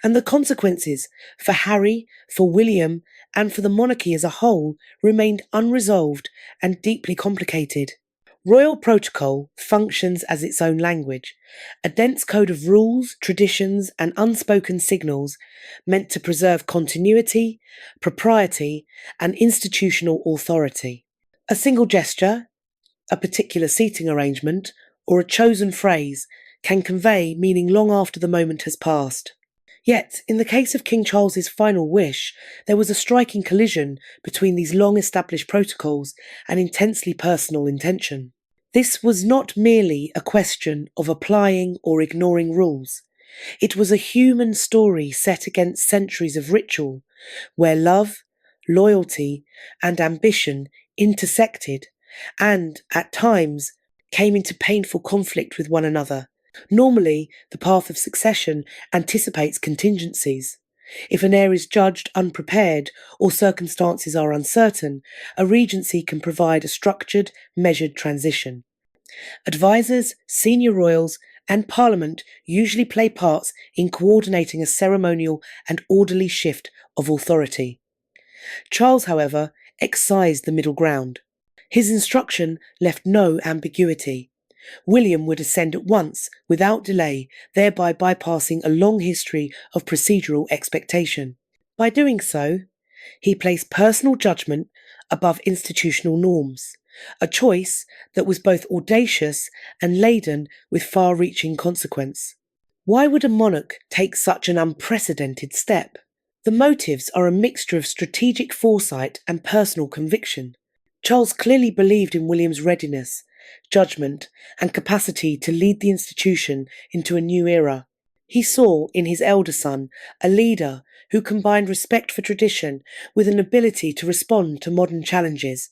and the consequences for Harry, for William, and for the monarchy as a whole remained unresolved and deeply complicated. Royal protocol functions as its own language, a dense code of rules, traditions, and unspoken signals meant to preserve continuity, propriety, and institutional authority. A single gesture, a particular seating arrangement, or a chosen phrase can convey meaning long after the moment has passed. Yet, in the case of King Charles's final wish, there was a striking collision between these long-established protocols and intensely personal intention. This was not merely a question of applying or ignoring rules. It was a human story set against centuries of ritual, where love, loyalty, and ambition intersected, and, at times, came into painful conflict with one another. Normally, the path of succession anticipates contingencies. If an heir is judged unprepared or circumstances are uncertain, a regency can provide a structured, measured transition. Advisors, senior royals, and Parliament usually play parts in coordinating a ceremonial and orderly shift of authority. Charles, however, excised the middle ground. His instruction left no ambiguity. William would ascend at once, without delay, thereby bypassing a long history of procedural expectation. By doing so, he placed personal judgment above institutional norms, a choice that was both audacious and laden with far-reaching consequence. Why would a monarch take such an unprecedented step? The motives are a mixture of strategic foresight and personal conviction. Charles clearly believed in William's readiness, judgment, and capacity to lead the institution into a new era. He saw in his elder son a leader who combined respect for tradition with an ability to respond to modern challenges.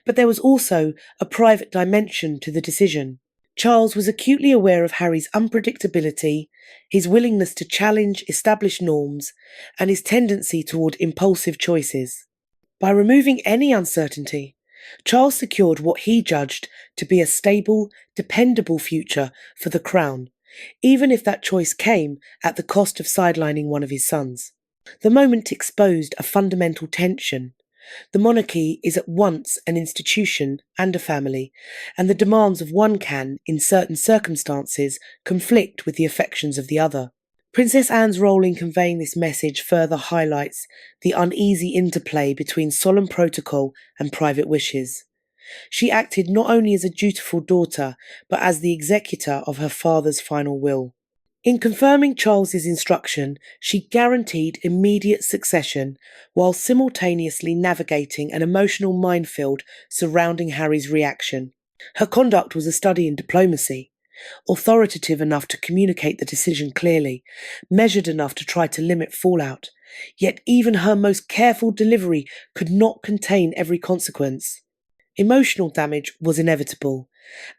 But there was also a private dimension to the decision. Charles was acutely aware of Harry's unpredictability, his willingness to challenge established norms, and his tendency toward impulsive choices. By removing any uncertainty, Charles secured what he judged to be a stable, dependable future for the crown, even if that choice came at the cost of sidelining one of his sons. The moment exposed a fundamental tension. The monarchy is at once an institution and a family, and the demands of one can, in certain circumstances, conflict with the affections of the other. Princess Anne's role in conveying this message further highlights the uneasy interplay between solemn protocol and private wishes. She acted not only as a dutiful daughter, but as the executor of her father's final will. In confirming Charles's instruction, she guaranteed immediate succession while simultaneously navigating an emotional minefield surrounding Harry's reaction. Her conduct was a study in diplomacy, authoritative enough to communicate the decision clearly, measured enough to try to limit fallout, yet even her most careful delivery could not contain every consequence. Emotional damage was inevitable,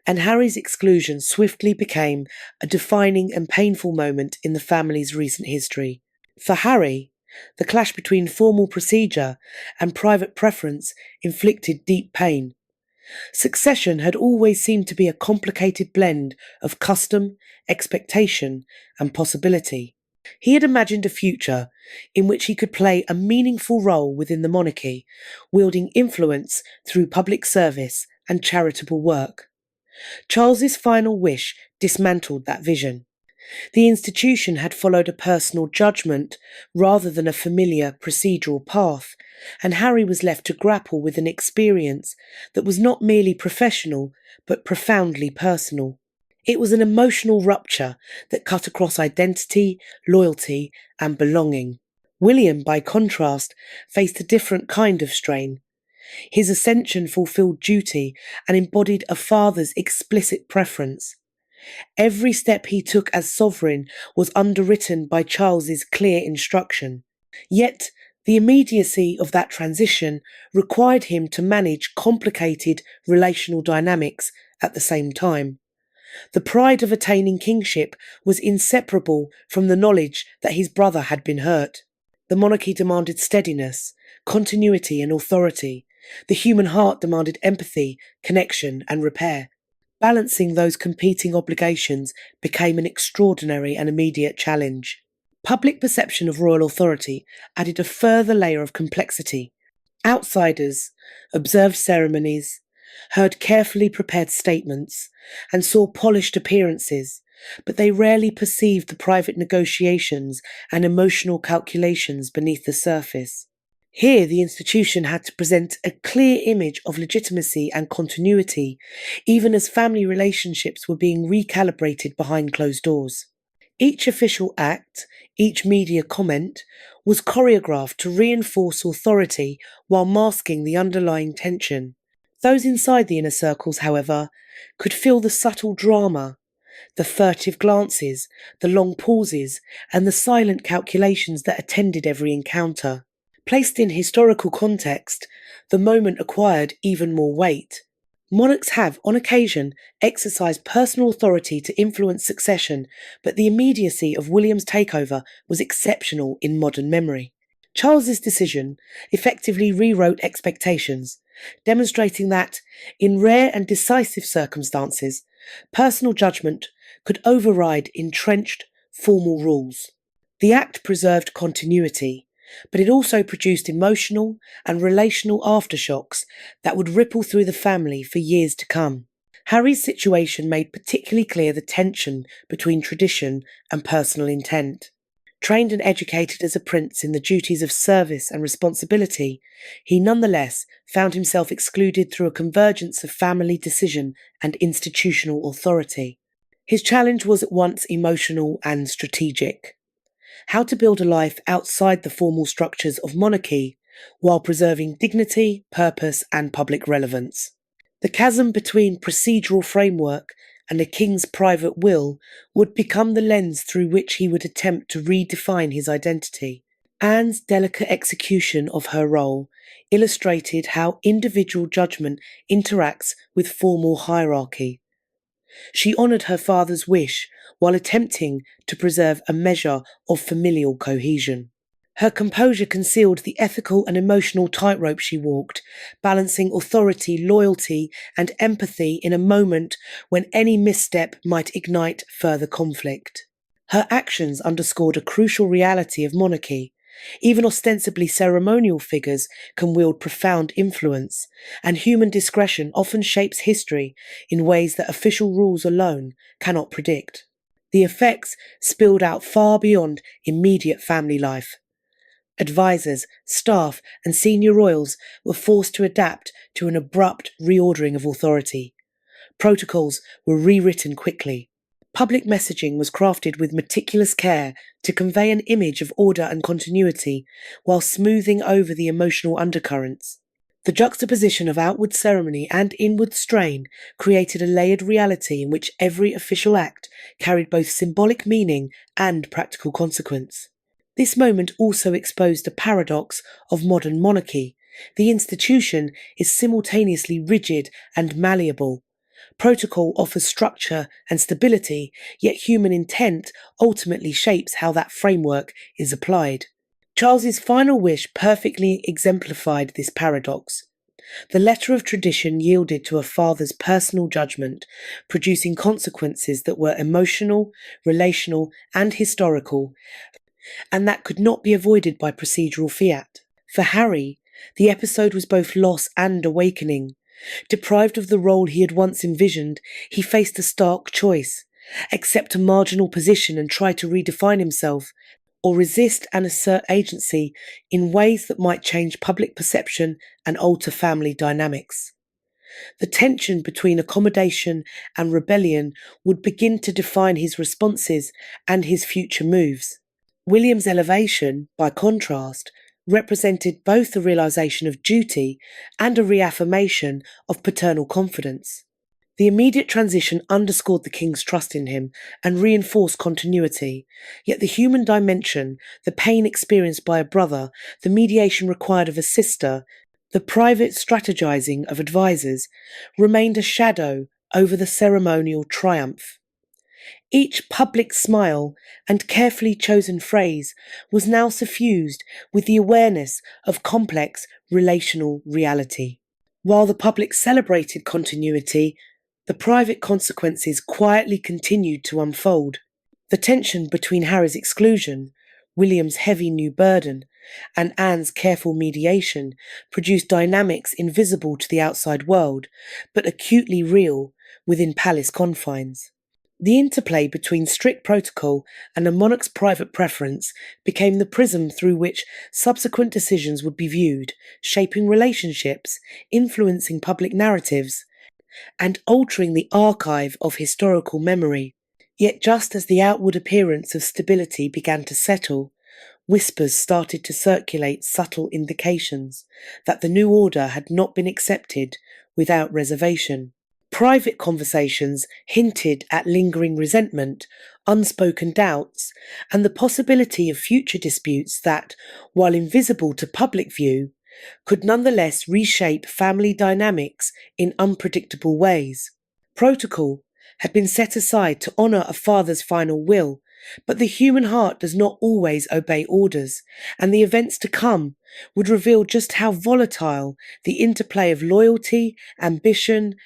and Harry's exclusion swiftly became a defining and painful moment in the family's recent history. For Harry, The clash between formal procedure and private preference inflicted deep pain. Succession had always seemed to be a complicated blend of custom, expectation, and possibility. He had imagined a future in which he could play a meaningful role within the monarchy, wielding influence through public service and charitable work. Charles's final wish dismantled that vision. The institution had followed a personal judgment rather than a familiar procedural path, and Harry was left to grapple with an experience that was not merely professional but profoundly personal. It was an emotional rupture that cut across identity, loyalty, and belonging. William, by contrast, faced a different kind of strain. His ascension fulfilled duty and embodied a father's explicit preference. Every step he took as sovereign was underwritten by Charles's clear instruction. Yet, the immediacy of that transition required him to manage complicated relational dynamics at the same time. The pride of attaining kingship was inseparable from the knowledge that his brother had been hurt. The monarchy demanded steadiness, continuity, and authority. The human heart demanded empathy, connection, and repair. Balancing those competing obligations became an extraordinary and immediate challenge. Public perception of royal authority added a further layer of complexity. Outsiders observed ceremonies, heard carefully prepared statements, and saw polished appearances, but they rarely perceived the private negotiations and emotional calculations beneath the surface. Here, the institution had to present a clear image of legitimacy and continuity, even as family relationships were being recalibrated behind closed doors. Each official act, each media comment, was choreographed to reinforce authority while masking the underlying tension. Those inside the inner circles, however, could feel the subtle drama, the furtive glances, the long pauses, and the silent calculations that attended every encounter. Placed in historical context, the moment acquired even more weight. Monarchs have, on occasion, exercised personal authority to influence succession, but the immediacy of William's takeover was exceptional in modern memory. Charles's decision effectively rewrote expectations, demonstrating that, in rare and decisive circumstances, personal judgment could override entrenched formal rules. The act preserved continuity, but it also produced emotional and relational aftershocks that would ripple through the family for years to come. Harry's situation made particularly clear the tension between tradition and personal intent. Trained and educated as a prince in the duties of service and responsibility, he nonetheless found himself excluded through a convergence of family decision and institutional authority. His challenge was at once emotional and strategic. How to build a life outside the formal structures of monarchy while preserving dignity, purpose, and public relevance. The chasm between procedural framework and a king's private will would become the lens through which he would attempt to redefine his identity. Anne's delicate execution of her role illustrated how individual judgment interacts with formal hierarchy. She honoured her father's wish while attempting to preserve a measure of familial cohesion. Her composure concealed the ethical and emotional tightrope she walked, balancing authority, loyalty, and empathy in a moment when any misstep might ignite further conflict. Her actions underscored a crucial reality of monarchy. Even ostensibly ceremonial figures can wield profound influence, and human discretion often shapes history in ways that official rules alone cannot predict. The effects spilled out far beyond immediate family life. Advisors, staff, and senior royals were forced to adapt to an abrupt reordering of authority. Protocols were rewritten quickly. Public messaging was crafted with meticulous care to convey an image of order and continuity while smoothing over the emotional undercurrents. The juxtaposition of outward ceremony and inward strain created a layered reality in which every official act carried both symbolic meaning and practical consequence. This moment also exposed the paradox of modern monarchy. The institution is simultaneously rigid and malleable. Protocol offers structure and stability, yet human intent ultimately shapes how that framework is applied. Charles's final wish perfectly exemplified this paradox. The letter of tradition yielded to a father's personal judgment, producing consequences that were emotional, relational, and historical, and that could not be avoided by procedural fiat. For Harry, the episode was both loss and awakening. Deprived of the role he had once envisioned, he faced a stark choice: accept a marginal position and try to redefine himself, or resist and assert agency in ways that might change public perception and alter family dynamics. The tension between accommodation and rebellion would begin to define his responses and his future moves. William's elevation, by contrast, represented both the realization of duty and a reaffirmation of paternal confidence. The immediate transition underscored the king's trust in him and reinforced continuity, yet the human dimension, the pain experienced by a brother, the mediation required of a sister, the private strategizing of advisers, remained a shadow over the ceremonial triumph. Each public smile and carefully chosen phrase was now suffused with the awareness of complex relational reality. While the public celebrated continuity, the private consequences quietly continued to unfold. The tension between Harry's exclusion, William's heavy new burden, and Anne's careful mediation produced dynamics invisible to the outside world, but acutely real within palace confines. The interplay between strict protocol and a monarch's private preference became the prism through which subsequent decisions would be viewed, shaping relationships, influencing public narratives, and altering the archive of historical memory. Yet just as the outward appearance of stability began to settle, whispers started to circulate subtle indications that the new order had not been accepted without reservation. Private conversations hinted at lingering resentment, unspoken doubts, and the possibility of future disputes that, while invisible to public view, could nonetheless reshape family dynamics in unpredictable ways. Protocol had been set aside to honour a father's final will, but the human heart does not always obey orders, and the events to come would reveal just how volatile the interplay of loyalty, ambition,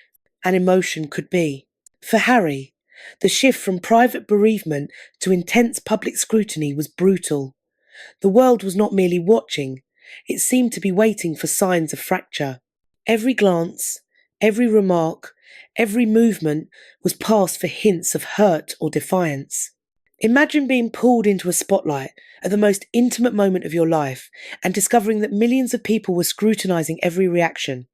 and emotion could be. For Harry, the shift from private bereavement to intense public scrutiny was brutal. The world was not merely watching, it seemed to be waiting for signs of fracture. Every glance, every remark, every movement was passed for hints of hurt or defiance. Imagine being pulled into a spotlight at the most intimate moment of your life and discovering that millions of people were scrutinizing every reaction.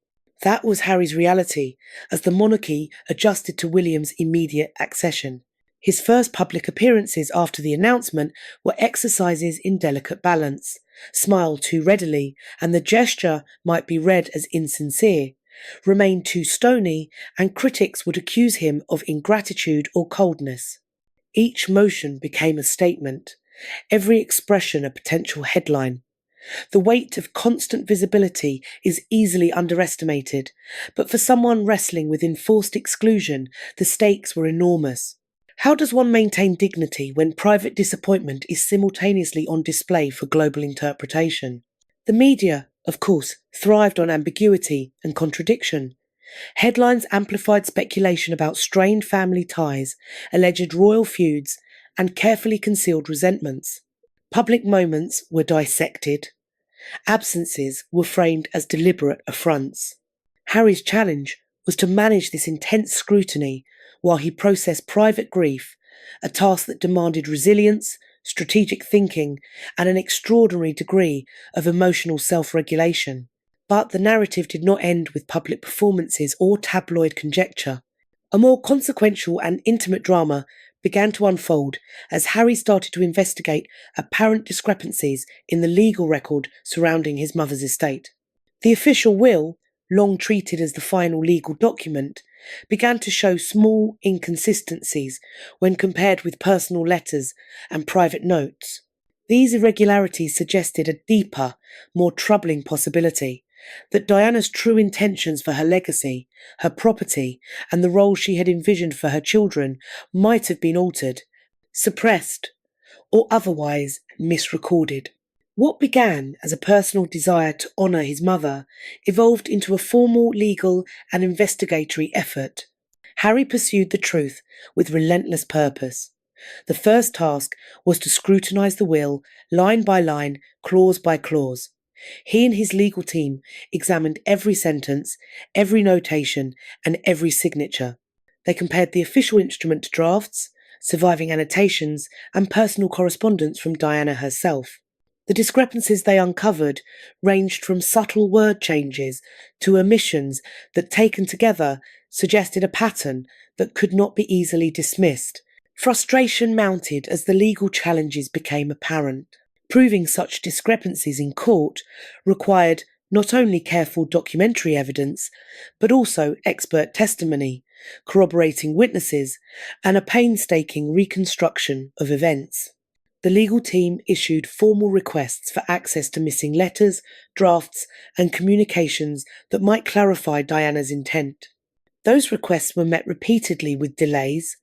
That was Harry's reality as the monarchy adjusted to William's immediate accession. His first public appearances after the announcement were exercises in delicate balance. Smile too readily, and the gesture might be read as insincere. Remain too stony, and critics would accuse him of ingratitude or coldness. Each motion became a statement, every expression a potential headline. The weight of constant visibility is easily underestimated, but for someone wrestling with enforced exclusion, the stakes were enormous. How does one maintain dignity when private disappointment is simultaneously on display for global interpretation? The media, of course, thrived on ambiguity and contradiction. Headlines amplified speculation about strained family ties, alleged royal feuds, and carefully concealed resentments. Public moments were dissected. Absences were framed as deliberate affronts. Harry's challenge was to manage this intense scrutiny while he processed private grief, a task that demanded resilience, strategic thinking, and an extraordinary degree of emotional self-regulation. But the narrative did not end with public performances or tabloid conjecture. A more consequential and intimate drama began to unfold as Harry started to investigate apparent discrepancies in the legal record surrounding his mother's estate. The official will, long treated as the final legal document, began to show small inconsistencies when compared with personal letters and private notes. These irregularities suggested a deeper, more troubling possibility: that Diana's true intentions for her legacy, her property, and the role she had envisioned for her children might have been altered, suppressed, or otherwise misrecorded. What began as a personal desire to honour his mother evolved into a formal legal and investigatory effort. Harry pursued the truth with relentless purpose. The first task was to scrutinise the will, line by line, clause by clause. He and his legal team examined every sentence, every notation, and every signature. They compared the official instrument drafts, surviving annotations, and personal correspondence from Diana herself. The discrepancies they uncovered ranged from subtle word changes to omissions that, taken together, suggested a pattern that could not be easily dismissed. Frustration mounted as the legal challenges became apparent. Proving such discrepancies in court required not only careful documentary evidence, but also expert testimony, corroborating witnesses, and a painstaking reconstruction of events. The legal team issued formal requests for access to missing letters, drafts, and communications that might clarify Diana's intent. Those requests were met repeatedly with delays,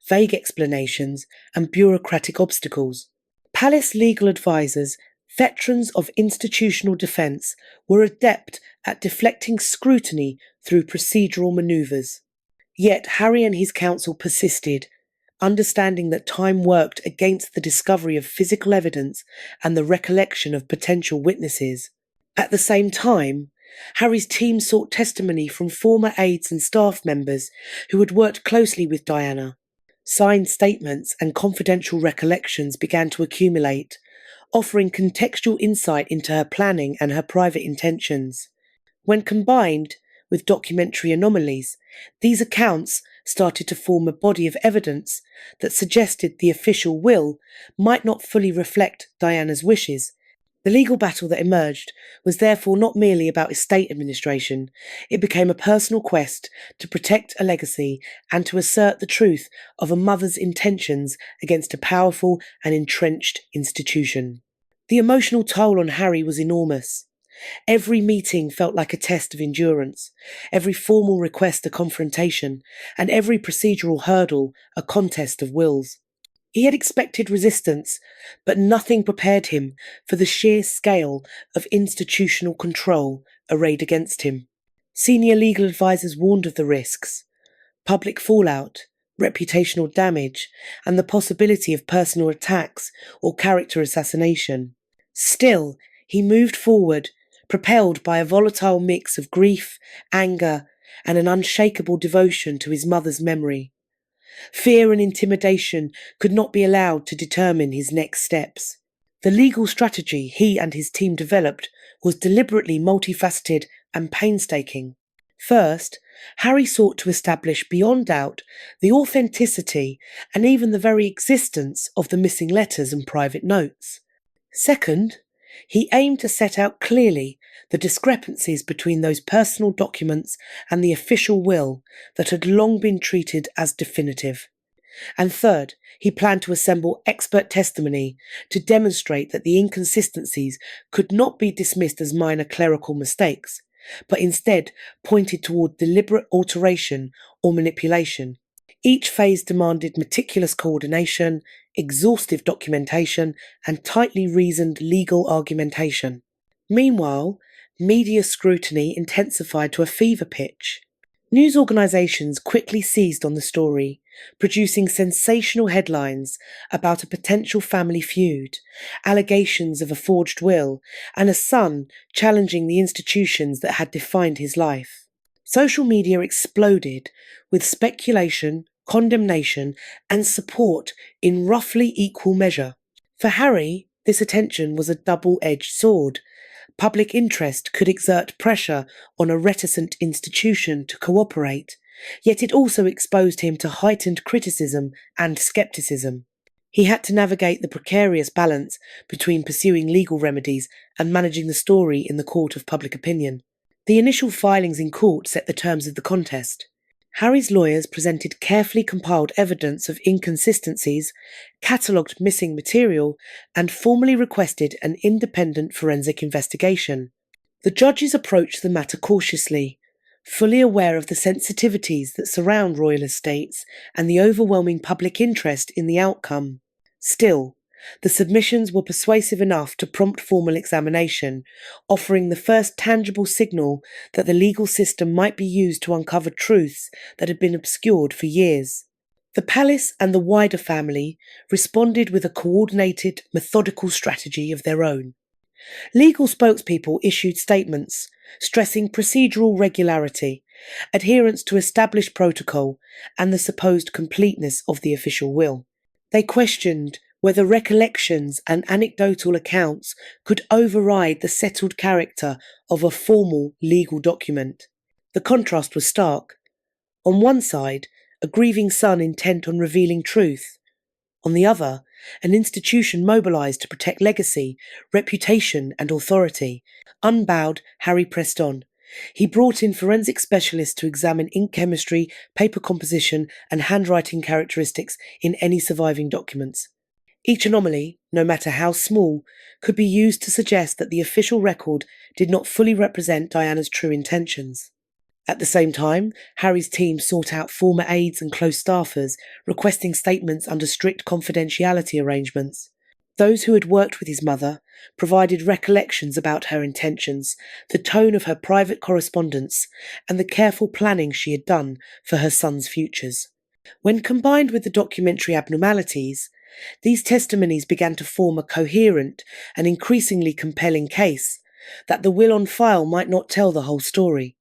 vague explanations, and bureaucratic obstacles. Palace legal advisers, veterans of institutional defence, were adept at deflecting scrutiny through procedural manoeuvres. Yet Harry and his counsel persisted, understanding that time worked against the discovery of physical evidence and the recollection of potential witnesses. At the same time, Harry's team sought testimony from former aides and staff members who had worked closely with Diana. Signed statements and confidential recollections began to accumulate, offering contextual insight into her planning and her private intentions. When combined with documentary anomalies, these accounts started to form a body of evidence that suggested the official will might not fully reflect Diana's wishes. The legal battle that emerged was therefore not merely about estate administration. It became a personal quest to protect a legacy and to assert the truth of a mother's intentions against a powerful and entrenched institution. The emotional toll on Harry was enormous. Every meeting felt like a test of endurance, every formal request a confrontation, and every procedural hurdle a contest of wills. He had expected resistance, but nothing prepared him for the sheer scale of institutional control arrayed against him. Senior legal advisers warned of the risks: public fallout, reputational damage, and the possibility of personal attacks or character assassination. Still, he moved forward, propelled by a volatile mix of grief, anger, and an unshakable devotion to his mother's memory. Fear and intimidation could not be allowed to determine his next steps. The legal strategy he and his team developed was deliberately multifaceted and painstaking. First, Harry sought to establish beyond doubt the authenticity and even the very existence of the missing letters and private notes. Second, he aimed to set out clearly the discrepancies between those personal documents and the official will that had long been treated as definitive. And third, he planned to assemble expert testimony to demonstrate that the inconsistencies could not be dismissed as minor clerical mistakes, but instead pointed toward deliberate alteration or manipulation. Each phase demanded meticulous coordination, exhaustive documentation, and tightly reasoned legal argumentation. Meanwhile, media scrutiny intensified to a fever pitch. News organisations quickly seized on the story, producing sensational headlines about a potential family feud, allegations of a forged will, and a son challenging the institutions that had defined his life. Social media exploded with speculation, condemnation, and support in roughly equal measure. For Harry, this attention was a double-edged sword. Public interest could exert pressure on a reticent institution to cooperate, yet it also exposed him to heightened criticism and scepticism. He had to navigate the precarious balance between pursuing legal remedies and managing the story in the court of public opinion. The initial filings in court set the terms of the contest. Harry's lawyers presented carefully compiled evidence of inconsistencies, catalogued missing material, and formally requested an independent forensic investigation. The judges approached the matter cautiously, fully aware of the sensitivities that surround royal estates and the overwhelming public interest in the outcome. Still, The submissions were persuasive enough to prompt formal examination, offering the first tangible signal that the legal system might be used to uncover truths that had been obscured for years. The palace and the wider family responded with a coordinated, methodical strategy of their own. Legal spokespeople issued statements stressing procedural regularity, adherence to established protocol, and the supposed completeness of the official will. They questioned whether recollections and anecdotal accounts could override the settled character of a formal legal document. The contrast was stark. On one side, a grieving son intent on revealing truth. On the other, an institution mobilised to protect legacy, reputation, and authority. Unbowed, Harry pressed on. He brought in forensic specialists to examine ink chemistry, paper composition, and handwriting characteristics in any surviving documents. Each anomaly, no matter how small, could be used to suggest that the official record did not fully represent Diana's true intentions. At the same time, Harry's team sought out former aides and close staffers, requesting statements under strict confidentiality arrangements. Those who had worked with his mother provided recollections about her intentions, the tone of her private correspondence, and the careful planning she had done for her son's futures. When combined with the documentary abnormalities, these testimonies began to form a coherent and increasingly compelling case that the will on file might not tell the whole story.